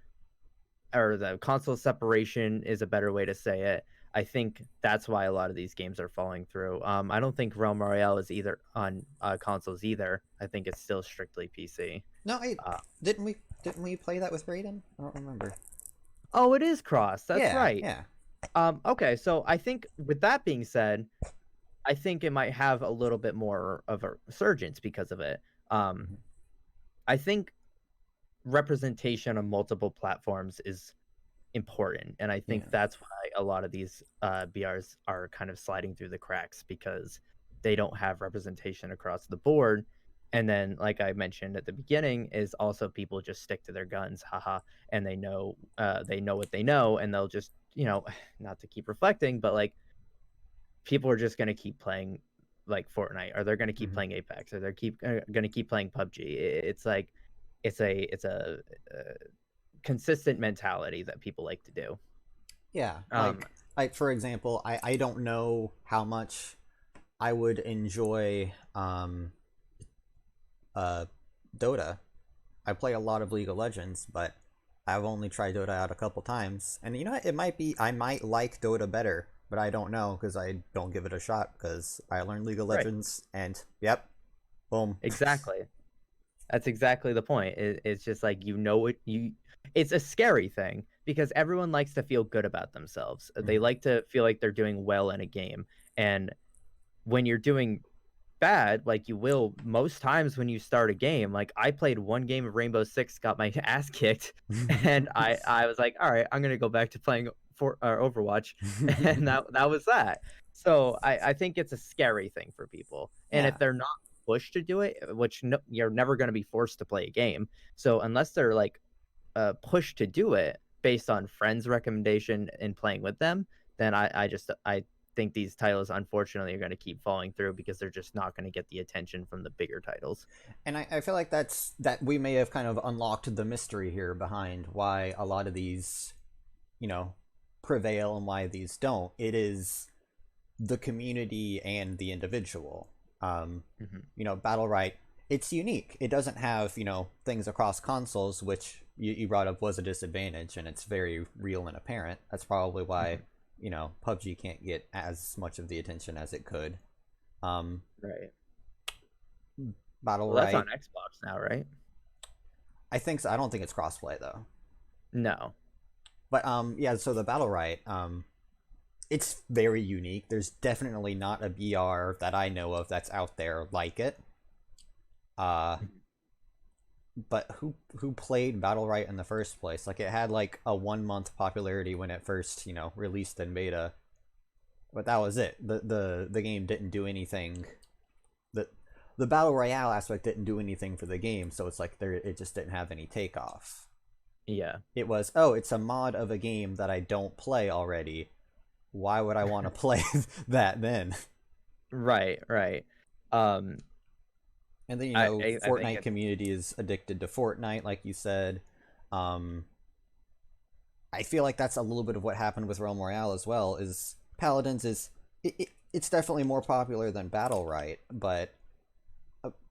or the console separation is a better way to say it. I think that's why a lot of these games are falling through. I don't think Realm Royale is either on consoles either. I think it's still strictly PC. No, I Uh, didn't we play that with Raiden? I don't remember. oh, it is cross. That's Yeah, right. yeah. Okay, so I think with that being said, I think it might have a little bit more of a resurgence because of it. Um, Mhm. I think representation on multiple platforms is important, and I think Yeah. that's why a lot of these BRs are kind of sliding through the cracks because they don't have representation across the board. And then, like I mentioned at the beginning, is also people just stick to their guns, haha, and they know what they know, and they'll just not to keep reflecting, but like people are just going to keep playing like Fortnite, or they're going to keep Hmm. playing Apex, or they're keep going to keep playing PUBG. It's like it's a consistent mentality that people like to do. Yeah, Um, like for example, I don't know how much I would enjoy uh Dota. I play a lot of League of Legends, but I've only tried Dota out a couple times. And you know what? It might be I might like Dota better, but I don't know because I don't give it a shot because I learned League of right, Legends and yep, boom. exactly. That's exactly the point. It's just like what you. It's a scary thing because everyone likes to feel good about themselves. They Mhm. like to feel like they're doing well in a game, and when you're doing bad, like you will most times when you start a game. Like I played one game of Rainbow Six, got my ass kicked, and I was like, all right, I'm gonna go back to playing for Overwatch, and that was that. So I think it's a scary thing for people, and Yeah. if they're not pushed to do it, which no, you're never going to be forced to play a game. So unless they're like pushed to do it based on friends' recommendation and playing with them, then I think these titles unfortunately are going to keep falling through because they're just not going to get the attention from the bigger titles. And I feel like that we may have kind of unlocked the mystery here behind why a lot of these, you know, prevail and why these don't. It is the community and the individual. Hmm. Battle Right, it's unique. It doesn't have, things across consoles, which you brought up was a disadvantage, and it's very real and apparent. That's probably why, Hmm. PUBG can't get as much of the attention as it could. Um, Right. Battle Well, that's on Right, Xbox now, right? I think so. I don't think it's crossplay though. No. But yeah. So the Battle Right, it's very unique. There's definitely not a BR that I know of that's out there like it. Uh, Mhm. but who played Battle Right in the first place? Like it had like a 1 month popularity when it first released in beta, but that was it. The game didn't do anything. the The Battle Royale aspect didn't do anything for the game, so it's like it just didn't have any takeoff. Yeah. It was, oh, it's a mod of a game that I don't play already. Why would I want to play that then? Right. Right. Um, And then I think Fortnite community is addicted to Fortnite, like you said. Um, I feel like that's a little bit of what happened with Realm Royale as well. Is Paladins it's definitely more popular than Battle Right, but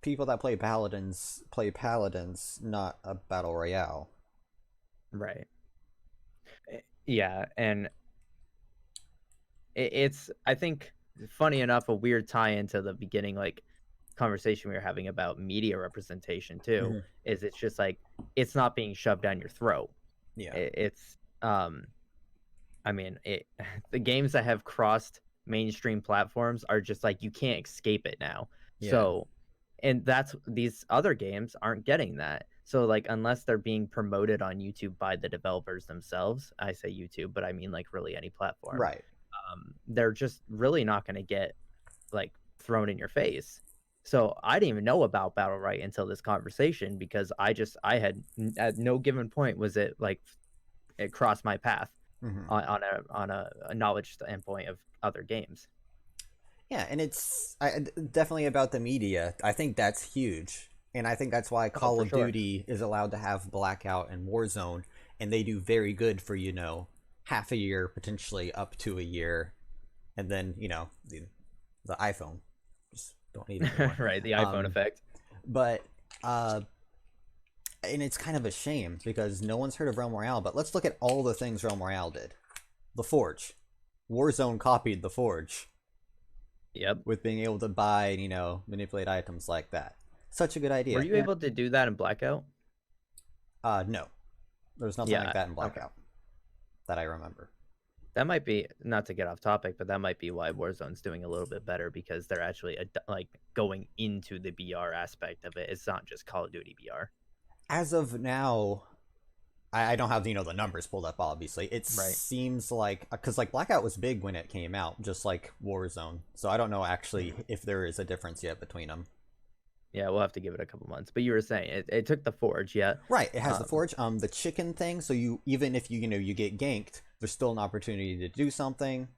people that play Paladins, not a Battle Royale. right. Yeah, and it's I think funny enough a weird tie into the beginning like conversation we were having about media representation too Mhm. is it's just like it's not being shoved down your throat. Yeah. It's um I mean, the games that have crossed mainstream platforms are just like you can't escape it now. Yeah. So, and that's these other games aren't getting that. So, like, unless they're being promoted on YouTube by the developers themselves, I say YouTube, but I mean like really any platform. Right. They're just really not going to get like thrown in your face. So I didn't even know about Battle Right until this conversation because I had at no given point was it like it crossed my path Hmm. on a knowledge standpoint of other games. Yeah, and definitely about the media. I think that's huge. And I think that's why Oh, Call for of sure. Duty is allowed to have Blackout and Warzone, and they do very good for, half a year, potentially up to a year. And then, the iPhone. Just don't need it anymore. Right, the iPhone Um, effect. but, and it's kind of a shame because no one's heard of Realm Royale, but let's look at all the things Realm Royale did. The Forge. Warzone copied The Forge Yep. with being able to buy and, manipulate items like that. Such a good Were idea. you able to do that in Blackout? No. There's nothing like Yeah. that in Okay. Blackout that I remember. That might be not to get off topic, but that might be why Warzone's doing a little bit better because they're actually like going into the BR aspect of it. It's not just Call of Duty BR. As of now, I don't have, the numbers pulled up, obviously. It Right. seems like, because, like, Blackout was big when it came out, just like Warzone. So I don't know actually if there is a difference yet between them. Yeah, we'll have to give it a couple months. But you were saying it took the Forge, yeah. Right, it has the Um, Forge, the chicken thing, so even if you get ganked, there's still an opportunity to do something.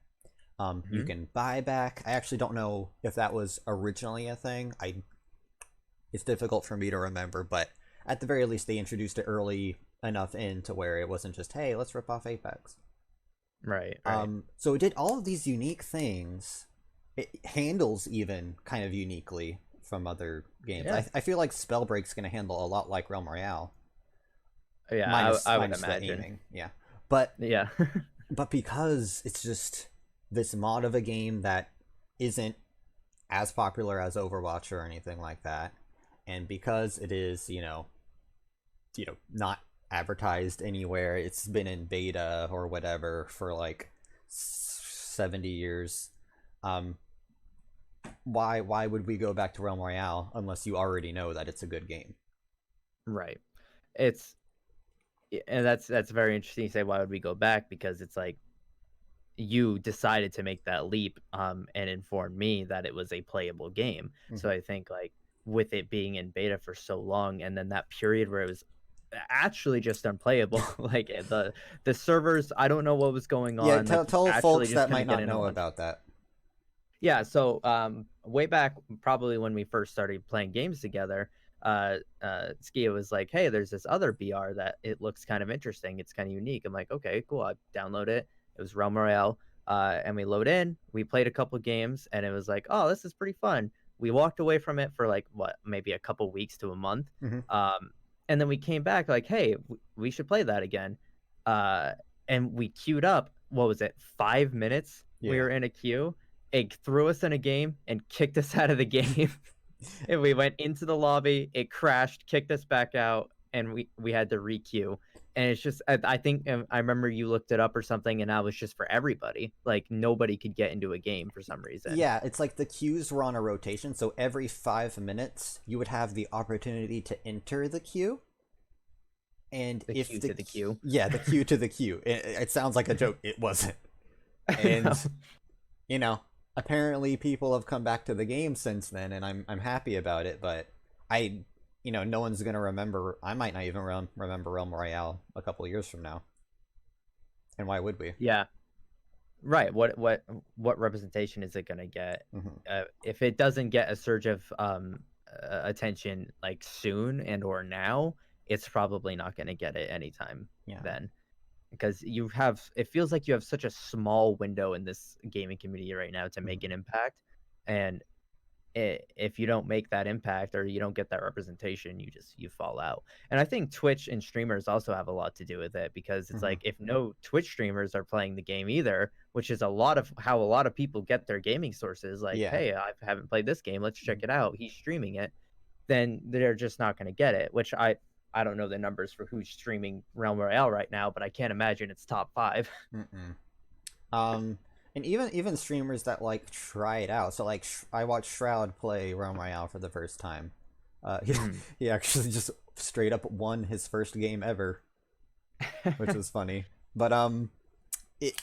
You mhm. can buy back. I actually don't know if that was originally a thing. It's difficult for me to remember, but at the very least, they introduced it early enough in to where it wasn't just, hey, let's rip off Apex. Right, right. So it did all of these unique things. It handles even kind of uniquely from other games. Yeah. I feel like Spellbreak's going to handle a lot like Realm Royale, Yeah, minus I would minus the imagine. aiming. Yeah, but Yeah. because it's just this mod of a game that isn't as popular as Overwatch or anything like that, and because it is not advertised anywhere, it's been in beta or whatever for like 70 years. Um, why would we go back to Realm Royale unless you already know that it's a good game? Right. It's and that's very interesting. You say why would we go back? Because it's like you decided to make that leap and inform me that it was a playable game. So Hmm. I think like with it being in beta for so long and then that period where it was actually just unplayable like the servers I don't know what was going Yeah, on like tell you tell actually folks just that couldn't might get not into know one. about that. Yeah, so way back probably when we first started playing games together, Skia was like, "Hey, there's this other BR that it looks kind of interesting. It's kind of unique." I'm like, "Okay, cool." I download it. It was Realm Royale, and we load in. We played a couple games, and it was like, "Oh, this is pretty fun." We walked away from it for like what, maybe a couple weeks to a month, Hmm. and then we came back like, "Hey, we should play that again," uh, and we queued up. What was it? 5 minutes. We Yeah. were in a queue. It threw us in a game and kicked us out of the game. And we went into the lobby. It crashed, kicked us back out, and we had to requeue. And it's just I think I remember you looked it up or something, and that was just for everybody. Like nobody could get into a game for some reason. Yeah, it's like the queues were on a rotation, so every 5 minutes you would have the opportunity to enter the queue. And The if queue to the queue. yeah, the queue to the queue. It sounds like a joke. It wasn't. And No. you know, apparently people have come back to the game since then, and I'm happy about it. But no one's gonna remember. I might not even remember Realm Royale a couple of years from now. And why would we? Yeah. Right. What representation is it going to get? Hmm. If it doesn't get a surge of attention like soon and or now, it's probably not going to get it anytime Yeah. then because you have it feels like you have such a small window in this gaming community right now to make Hmm. an impact and if you don't make that impact or you don't get that representation you fall out. And I think Twitch and streamers also have a lot to do with it because it's Hmm. like if no Twitch streamers are playing the game either, which is a lot of how a lot of people get their gaming sources, like Yeah. hey, I haven't played this game, let's check Mhm. it out, he's streaming it, then they're just not going to get it, which I don't know the numbers for who's streaming Realm Royale right now, but I can't imagine it's top 5. Mm-mm. Um, and even streamers that like try it out. So like I watched Shroud play Realm Royale for the first time. He Mhm. he actually just straight up won his first game ever, which was funny. But it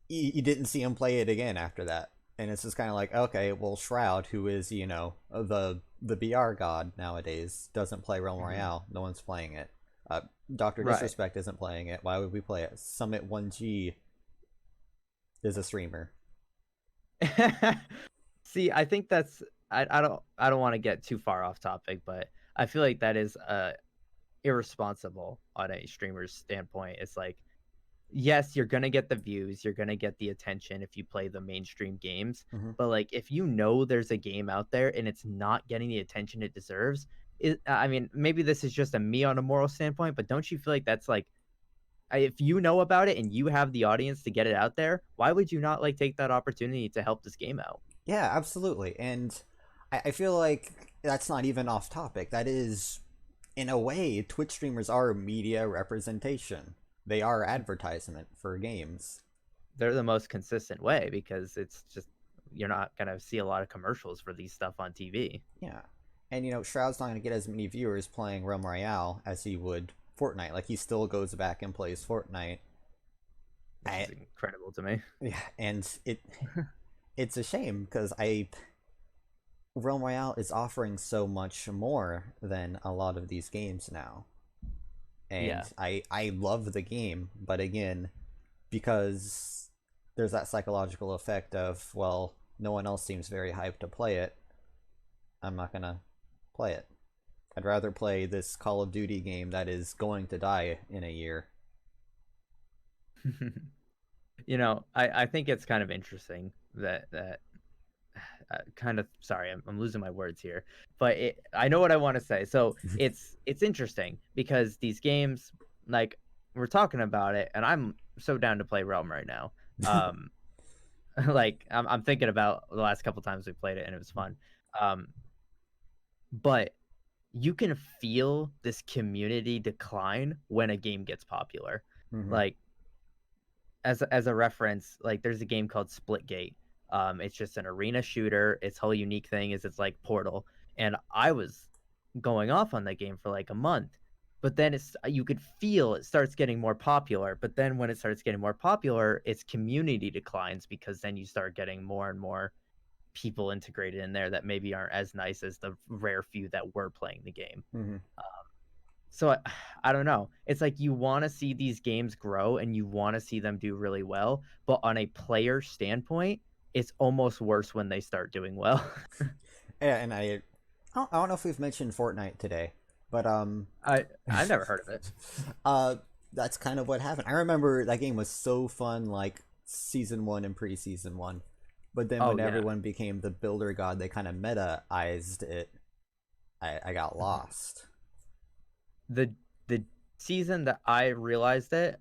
you didn't see him play it again after that, and it's just kind of like, okay, well, Shroud, who is the BR god nowadays, doesn't play Realm Mhm. Royale. No one's playing it. Doctor Right. Disrespect isn't playing it. Why would we play it? Summit 1G is a streamer. See, I think that's I don't want to get too far off topic, but I feel like that is irresponsible on a streamer's standpoint. It's like, yes, you're gonna get the views, you're gonna get the attention if you play the mainstream games, Hmm. but like if you know there's a game out there and it's not getting the attention it deserves, I mean, maybe this is just a me on a moral standpoint, but don't you feel like that's like if you know about it and you have the audience to get it out there, why would you not like take that opportunity to help this game out? Yeah, absolutely. And I feel like that's not even off topic. That is, in a way, Twitch streamers are media representation. They are advertisement for games. They're the most consistent way because it's just you're not gonna see a lot of commercials for these stuff on TV. Yeah. And Shroud's not going to get as many viewers playing Realm Royale as he would Fortnite. Like, he still goes back and plays Fortnite. Which I, is incredible to me. yeah, and it's a shame because I Realm Royale is offering so much more than a lot of these games now. And Yeah. I love the game, but again, because there's that psychological effect of, well, no one else seems very hyped to play it, I'm not gonna play it. I'd rather play this Call of Duty game that is going to die in a year. I think it's kind of interesting that kind of sorry, I'm losing my words here, but I know what I want to say. So it's interesting because these games, like we're talking about it, and I'm so down to play Realm right now. Um, like I'm thinking about the last couple times we played it, and it was fun. Um, but you can feel this community decline when a game gets popular. Mm-hmm. Like as a reference, like there's a game called Splitgate. It's just an arena shooter. Its whole unique thing is it's like Portal, and I was going off on that game for like a month. But then you could feel it starts getting more popular. But then when it starts getting more popular, its community declines because then you start getting more and more people integrated in there that maybe aren't as nice as the rare few that were playing the game. Mm-hmm. So I don't know. It's like you want to see these games grow and you want to see them do really well, but on a player standpoint, it's almost worse when they start doing well. Yeah, and I don't know if we've mentioned Fortnite today, but I've never heard of it. uh, that's kind of what happened. I remember that game was so fun, like season one and pre-season one, but then Oh when yeah. everyone became the builder god, they kind of metaized it. I got Mhm. lost. The season that I realized it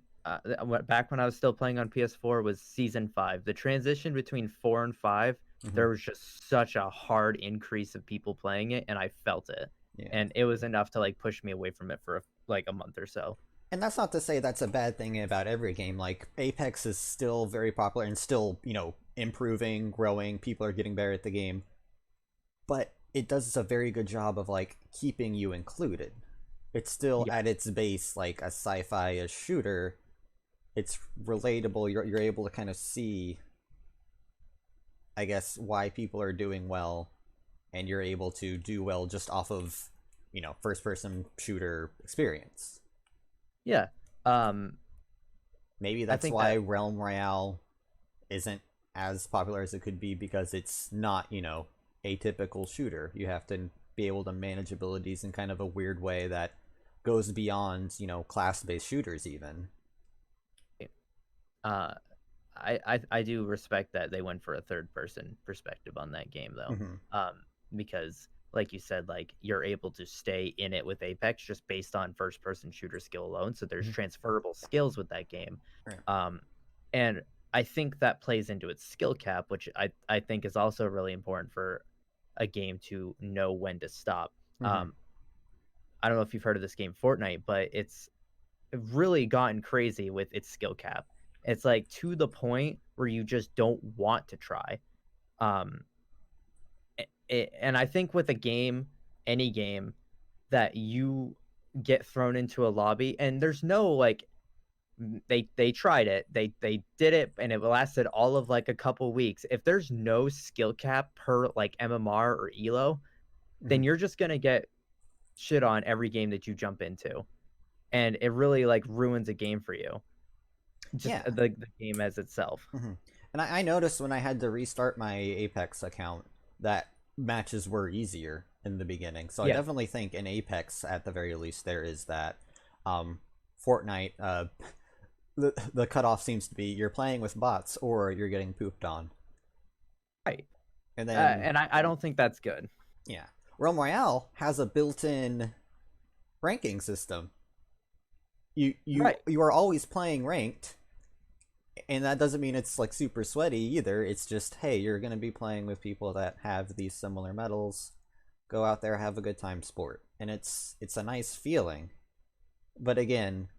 back when I was still playing on PS4 was season 5. The transition between 4 and 5, Hmm. there was just such a hard increase of people playing it and I felt it. Yeah. And it was enough to like push me away from it for like a month or so. And that's not to say that's a bad thing about every game. Like Apex is still very popular and still, improving, growing. People are getting better at the game, but it does a very good job of like keeping you included. It's still Yeah. at its base like a sci-fi shooter. It's relatable. You're able to kind of see, I guess, why people are doing well, and you're able to do well just off of, first person shooter experience. Yeah. Um, Maybe I that's think why that Realm Royale isn't as popular as it could be, because it's not, a typical shooter. You have to be able to manage abilities in kind of a weird way that goes beyond, class-based shooters even. uh I do respect that they went for a third person perspective on that game though. Hmm. Because like you said, like you're able to stay in it with Apex just based on first person shooter skill alone. So there's transferable skills with that game. Right. Um, and I think that plays into its skill cap, which I think is also really important for a game to know when to stop. Hmm. Um, I don't know if you've heard of this game Fortnite, but it's really gotten crazy with its skill cap. It's like to the point where you just don't want to try. Um, and I think with a game, any game that you get thrown into a lobby and there's no like they tried it, they did it, and it lasted all of like a couple weeks. If there's no skill cap per like MMR or elo, then Mhm. you're just gonna get shit on every game that you jump into, and it really like ruins a game for you. Just Yeah. the game as itself. Hmm. And I noticed when I had to restart my Apex account that matches were easier in the beginning. So I Yeah. definitely think in Apex, at the very least, there is that. Um, Fortnite, the cutoff seems to be you're playing with bots or you're getting pooped on. Right. And then, And I don't think that's good. yeah, Realm Royale has a built-in ranking system. Right. You are always playing ranked, and that doesn't mean it's like super sweaty either. It's just, hey, you're going to be playing with people that have these similar medals. Go out there, have a good time, sport. And it's a nice feeling. But again,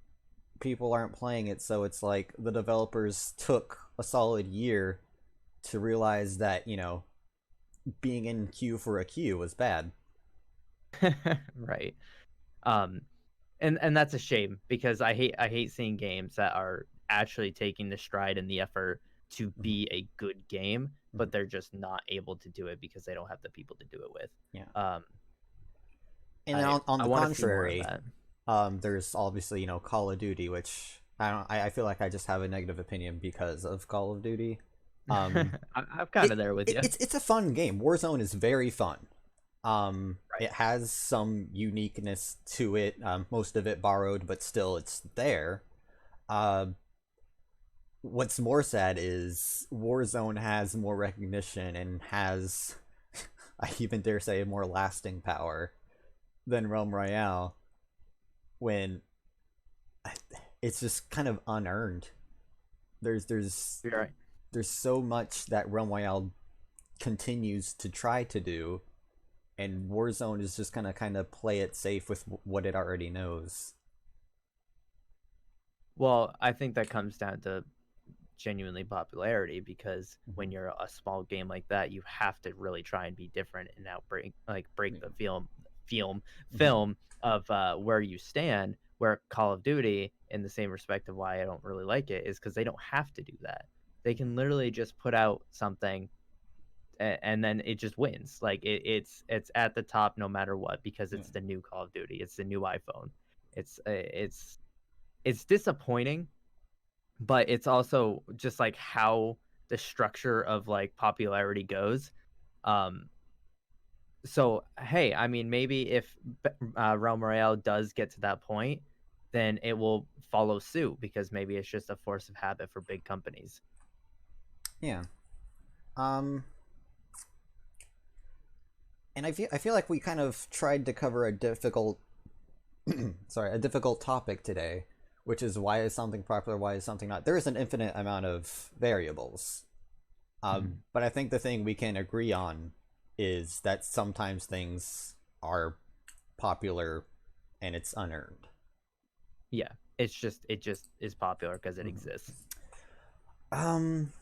people aren't playing it, so it's like the developers took a solid year to realize that, being in queue for a queue was bad. Right. Um and that's a shame because I hate seeing games that are actually taking the stride and the effort to Mhm. be a good game, Mhm. but they're just not able to do it because they don't have the people to do it with. Yeah. Um, And then on I the want to see more of contrary, that. there's obviously, Call of Duty, which I feel like I just have a negative opinion because of Call of Duty. Um, I'm kind of there with you. it's a fun game. Warzone is very fun. Right. It has some uniqueness to it. Most of it borrowed, but still, it's there. Uh, what's more sad is Warzone has more recognition and has, I even dare say, more lasting power than Realm Royale. When it's just kind of unearned. There's there's You're right. there's so much that Realm Royale continues to try to do, and Warzone is just gonna kind of play it safe with what it already knows. Well, I think that comes down to genuinely popularity because Mm-hmm. when you're a small game like that, you have to really try and be different and outbreak like break the film Mm-hmm. film of where you stand. Where Call of Duty, in the same respect of why I don't really like it, is because they don't have to do that. They can literally just put out something and then it just wins. Like it's at the top no matter what because Yeah. it's the new Call of Duty. It's the new iPhone. It's disappointing, but it's also just like how the structure of like popularity goes. Um, so hey, I mean, maybe if Realm Royale does get to that point, then it will follow suit because maybe it's just a force of habit for big companies. Yeah. Um, and I feel like we kind of tried to cover a difficult a difficult topic today, which is why is something popular, why is something not. There is an infinite amount of variables. Mhm. But I think the thing we can agree on is that sometimes things are popular and it's unearned. Yeah, it just is popular because it Mhm. exists. Um,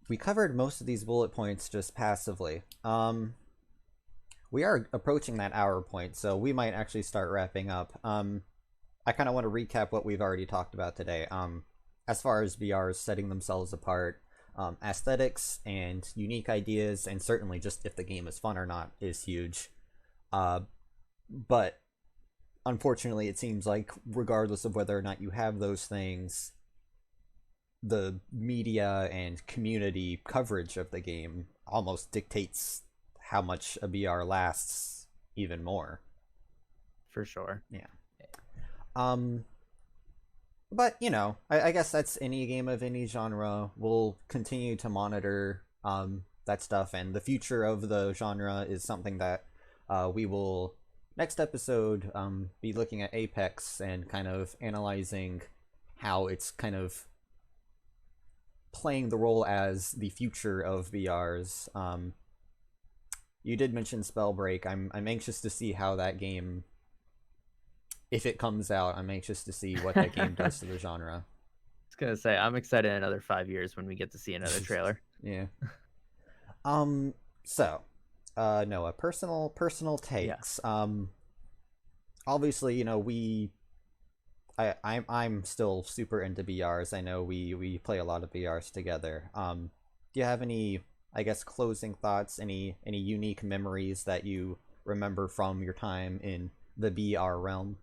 we covered most of these bullet points just passively. We are approaching that hour point, so we might actually start wrapping up. I kind of want to recap what we've already talked about today. As far as VRs setting themselves apart, aesthetics and unique ideas, and certainly just if the game is fun or not is huge. Uh, but unfortunately, it seems like regardless of whether or not you have those things, the media and community coverage of the game almost dictates how much a VR lasts even more. For sure. Yeah. Um, but I guess that's any game of any genre. We'll continue to monitor that stuff, and the future of the genre is something that we will next episode be looking at Apex and kind of analyzing how it's kind of playing the role as the future of VRs. You did mention Spellbreak. I'm anxious to see how that game if it comes out, I'm anxious to see what that game does to the genre. was gonna say I'm excited in another 5 years when we get to see another trailer. Yeah. Um. So, Noah, personal Yeah. takes. Obviously, I'm still super into BRs. I know we play a lot of BRs together. Do you have any, I guess, closing thoughts? Any unique memories that you remember from your time in the BR realm?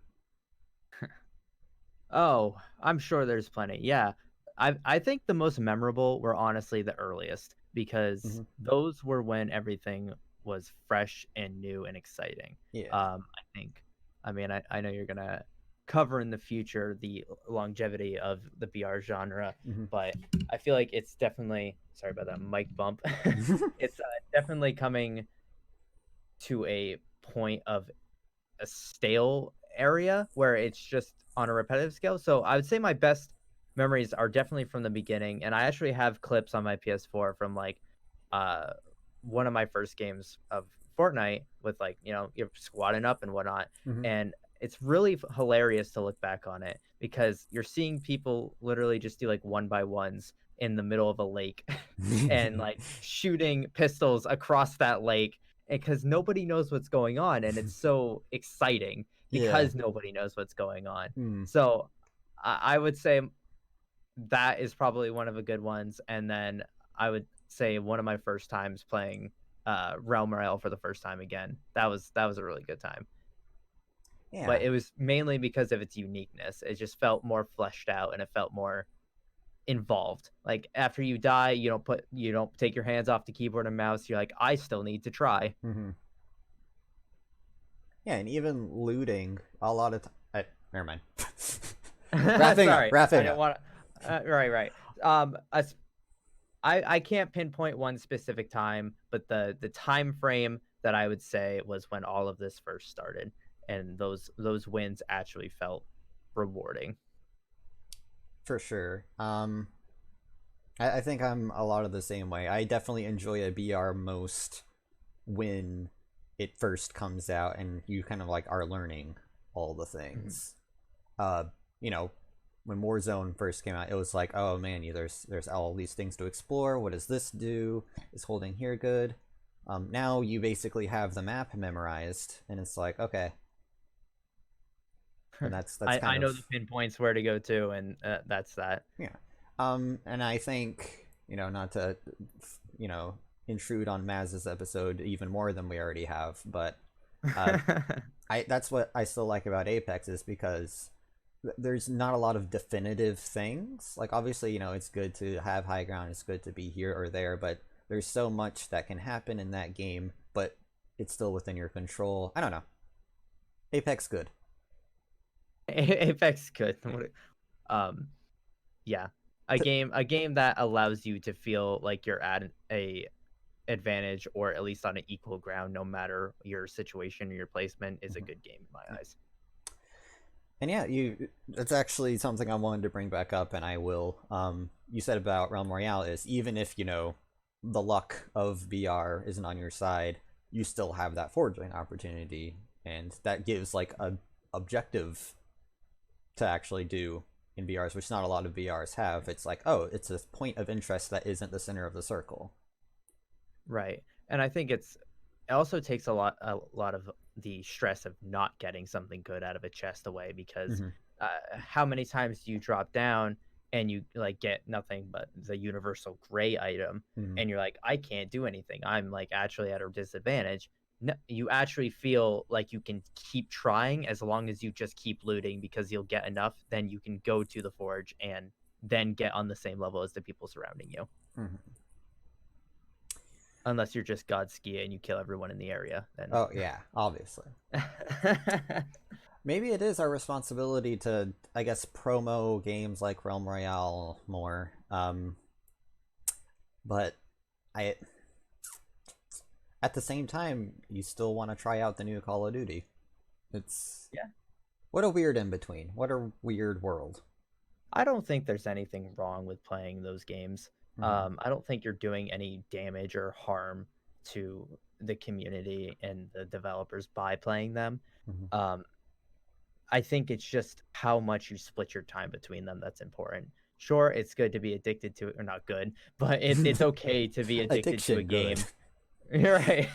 Oh, I'm sure there's plenty. Yeah. I think the most memorable were honestly the earliest because Hmm. those were when everything was fresh and new and exciting. Yeah. I think I mean I know you're gonna cover in the future the longevity of the BR genre, Hmm. but I feel like it's definitely sorry about that mic bump. It's definitely coming to a point of a stale area where it's just on a repetitive scale. So I would say my best memories are definitely from the beginning, and I actually have clips on my PS4 from like uh one of my first games of Fortnite with like you're squatting up and whatnot, Hmm. and it's really hilarious to look back on it because you're seeing people literally just do like one by ones in the middle of a lake and like shooting pistols across that lake because nobody knows what's going on and it's so exciting Yeah. because nobody knows what's going on. Mm. So I would say that is probably one of the good ones, and then I would say one of my first times playing Realm Royale for the first time again. That was a really good time, Yeah. but it was mainly because of its uniqueness. It just felt more fleshed out and it felt more involved. Like after you die, you don't take your hands off the keyboard and mouse. You're like, I still need to try. Hmm. Yeah, and even looting a lot of never mind. Wrapping up. Sorry, I Wrapping didn't up. want to. Right. I can't pinpoint one specific time, but the time frame that I would say was when all of this first started, and those wins actually felt rewarding. For sure. I think I'm a lot of the same way. I definitely enjoy a BR most when it first comes out and you kind of like are learning all the Mhm. things. Uh, you know, when Warzone first came out, it was like, oh man, there's all these things to explore. What does this do? Is holding here good? Now you basically have the map memorized, and it's like, okay, and that's kind I know the of pinpoints where to go to, and that's that. yeah. And I think not to you know intrude on Maz's episode even more than we already have, but uh, I that's what I still like about Apex is because there's not a lot of definitive things. Like obviously, it's good to have high ground, it's good to be here or there, but there's so much that can happen in that game, but it's still within your control. I don't know. Apex good. Apex good. Yeah. Um, yeah, T- a game that allows you to feel like you're at a advantage or at least on an equal ground, no matter your situation or your placement, is a Mhm. good game in my Yeah. eyes. And yeah, that's actually something I wanted to bring back up, and I will. You said about Realm Royale is even if the luck of BR isn't on your side, you still have that forging opportunity, and that gives like a objective to actually do in BRs, which not a lot of BRs have. It's like, oh, it's a point of interest that isn't the center of the circle. Right. And I think it also takes a lot of the stress of not getting something good out of a chest away because Hmm. how many times do you drop down and you like get nothing but the universal gray item Hmm. and you're like, I can't do anything. I'm like actually at a disadvantage. No, you actually feel like you can keep trying as long as you just keep looting because you'll get enough, then you can go to the forge and then get on the same level as the people surrounding you. Hmm. Unless you're just God Skia and you kill everyone in the area, then Oh yeah, obviously. Maybe it is our responsibility to, I guess, promo games like Realm Royale more. But I, at the same time, you still want to try out the new Call of Duty. It's yeah. what a weird in between. What a weird world. I don't think there's anything wrong with playing those games. Hmm. I don't think you're doing any damage or harm to the community and the developers by playing them. Hmm. Um, I think it's just how much you split your time between them that's important. Sure, it's good to be addicted to it, or not good, but it's okay to be addicted to a Addiction, good. game. You're right.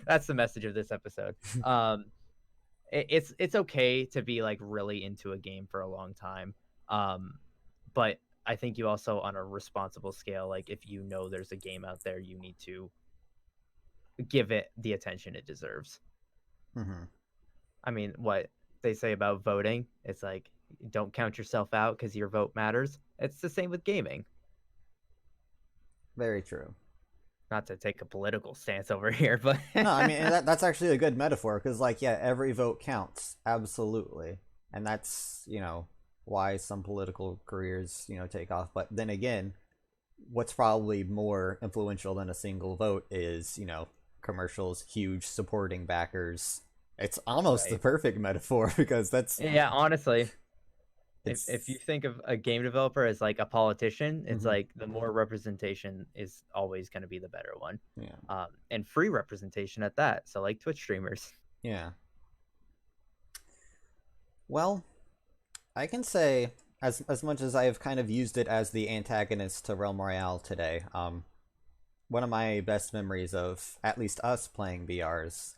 That's the message of this episode. Um, it's okay to be like really into a game for a long time. Um, but I think you also, on a responsible scale, like if you know there's a game out there, you need to give it the attention it deserves. Hmm. I mean, what they say about voting, it's like don't count yourself out because your vote matters. It's the same with gaming. Very true. Not to take a political stance over here, but No, I mean that's actually a good metaphor because, like, yeah, every vote counts, absolutely, and that's why some political careers take off. But then again, what's probably more influential than a single vote is commercials, huge supporting backers. It's almost the right. perfect metaphor because that's Yeah, honestly, if you it's think of a game developer as like a politician, it's hmm like the more representation is always going to be the better one, yeah, and free representation at that. So like Twitch streamers. yeah. Well, I can say as much as I've kind of used it as the antagonist to Realm Royale today. One of my best memories of at least us playing BRs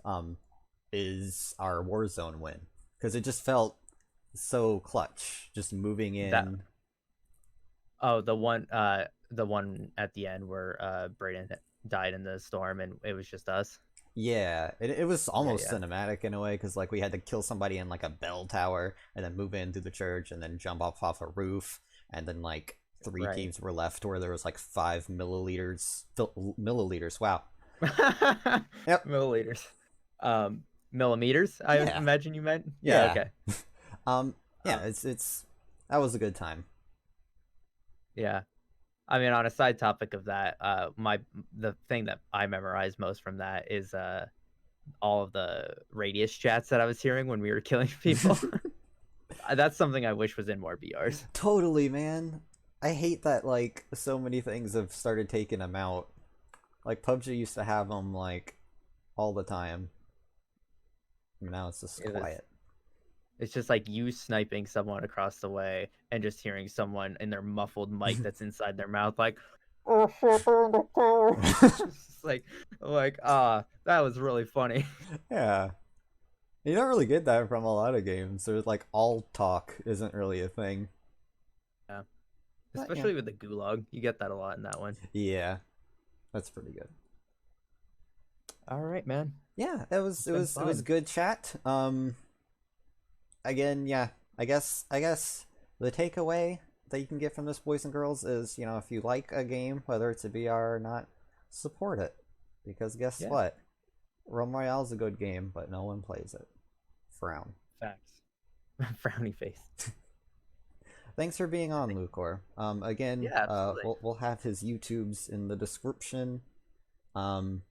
is our Warzone win because it just felt so clutch, just moving That in. oh the one at the end where Brayden died in the storm and it was just us. Yeah, it was Yeah, almost yeah, cinematic in a way because like we had to kill somebody in like a bell tower and then move in through the church and then jump off a roof and then like three right. teams were left where there was like 5 milliliters. Wow. Yep. Milliliters. Millimeters, I Yeah. imagine you meant. Yeah, Yeah. okay. Um. Yeah. Um, It's that was a good time. yeah. I mean, on a side topic of that, the thing that I memorized most from that is all of the radius chats that I was hearing when we were killing people. That's something I wish was in more BRs. Totally, man. I hate that like so many things have started taking them out. Like PUBG used to have them like all the time. Now it's just It was quiet. it's just like you sniping someone across the way and just hearing someone in their muffled mic that's inside their mouth like, oh shit, they're in the tower. It's just that was really funny. Yeah. You don't really get that from a lot of games. There's like all talk isn't really a thing. Yeah. But yeah. Especially with the gulag. You get that a lot in that one. Yeah. That's pretty good. All right, man. Yeah, it It's been was fun. good chat. Again, yeah. I guess the takeaway that you can get from this, boys and girls, is if you like a game, whether it's a BR or not, support it. Because guess Yeah. what? Realm Royale is a good game, but no one plays it. Frown. Facts. Frowny face. Thanks for being on, Lucor. Again, Yeah, absolutely. we'll have his YouTubes in the description. Um,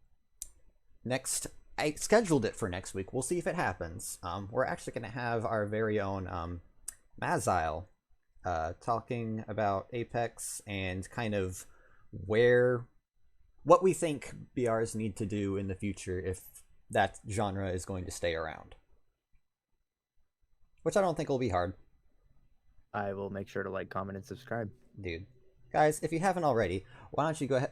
next, I scheduled it for next week. We'll see if it happens. We're actually going to have our very own Mazile talking about Apex and kind of what we think BRs need to do in the future if that genre is going to stay around. Which I don't think will be hard. I will make sure to like, comment, and subscribe. Dude. Guys, if you haven't already, why don't you go ahead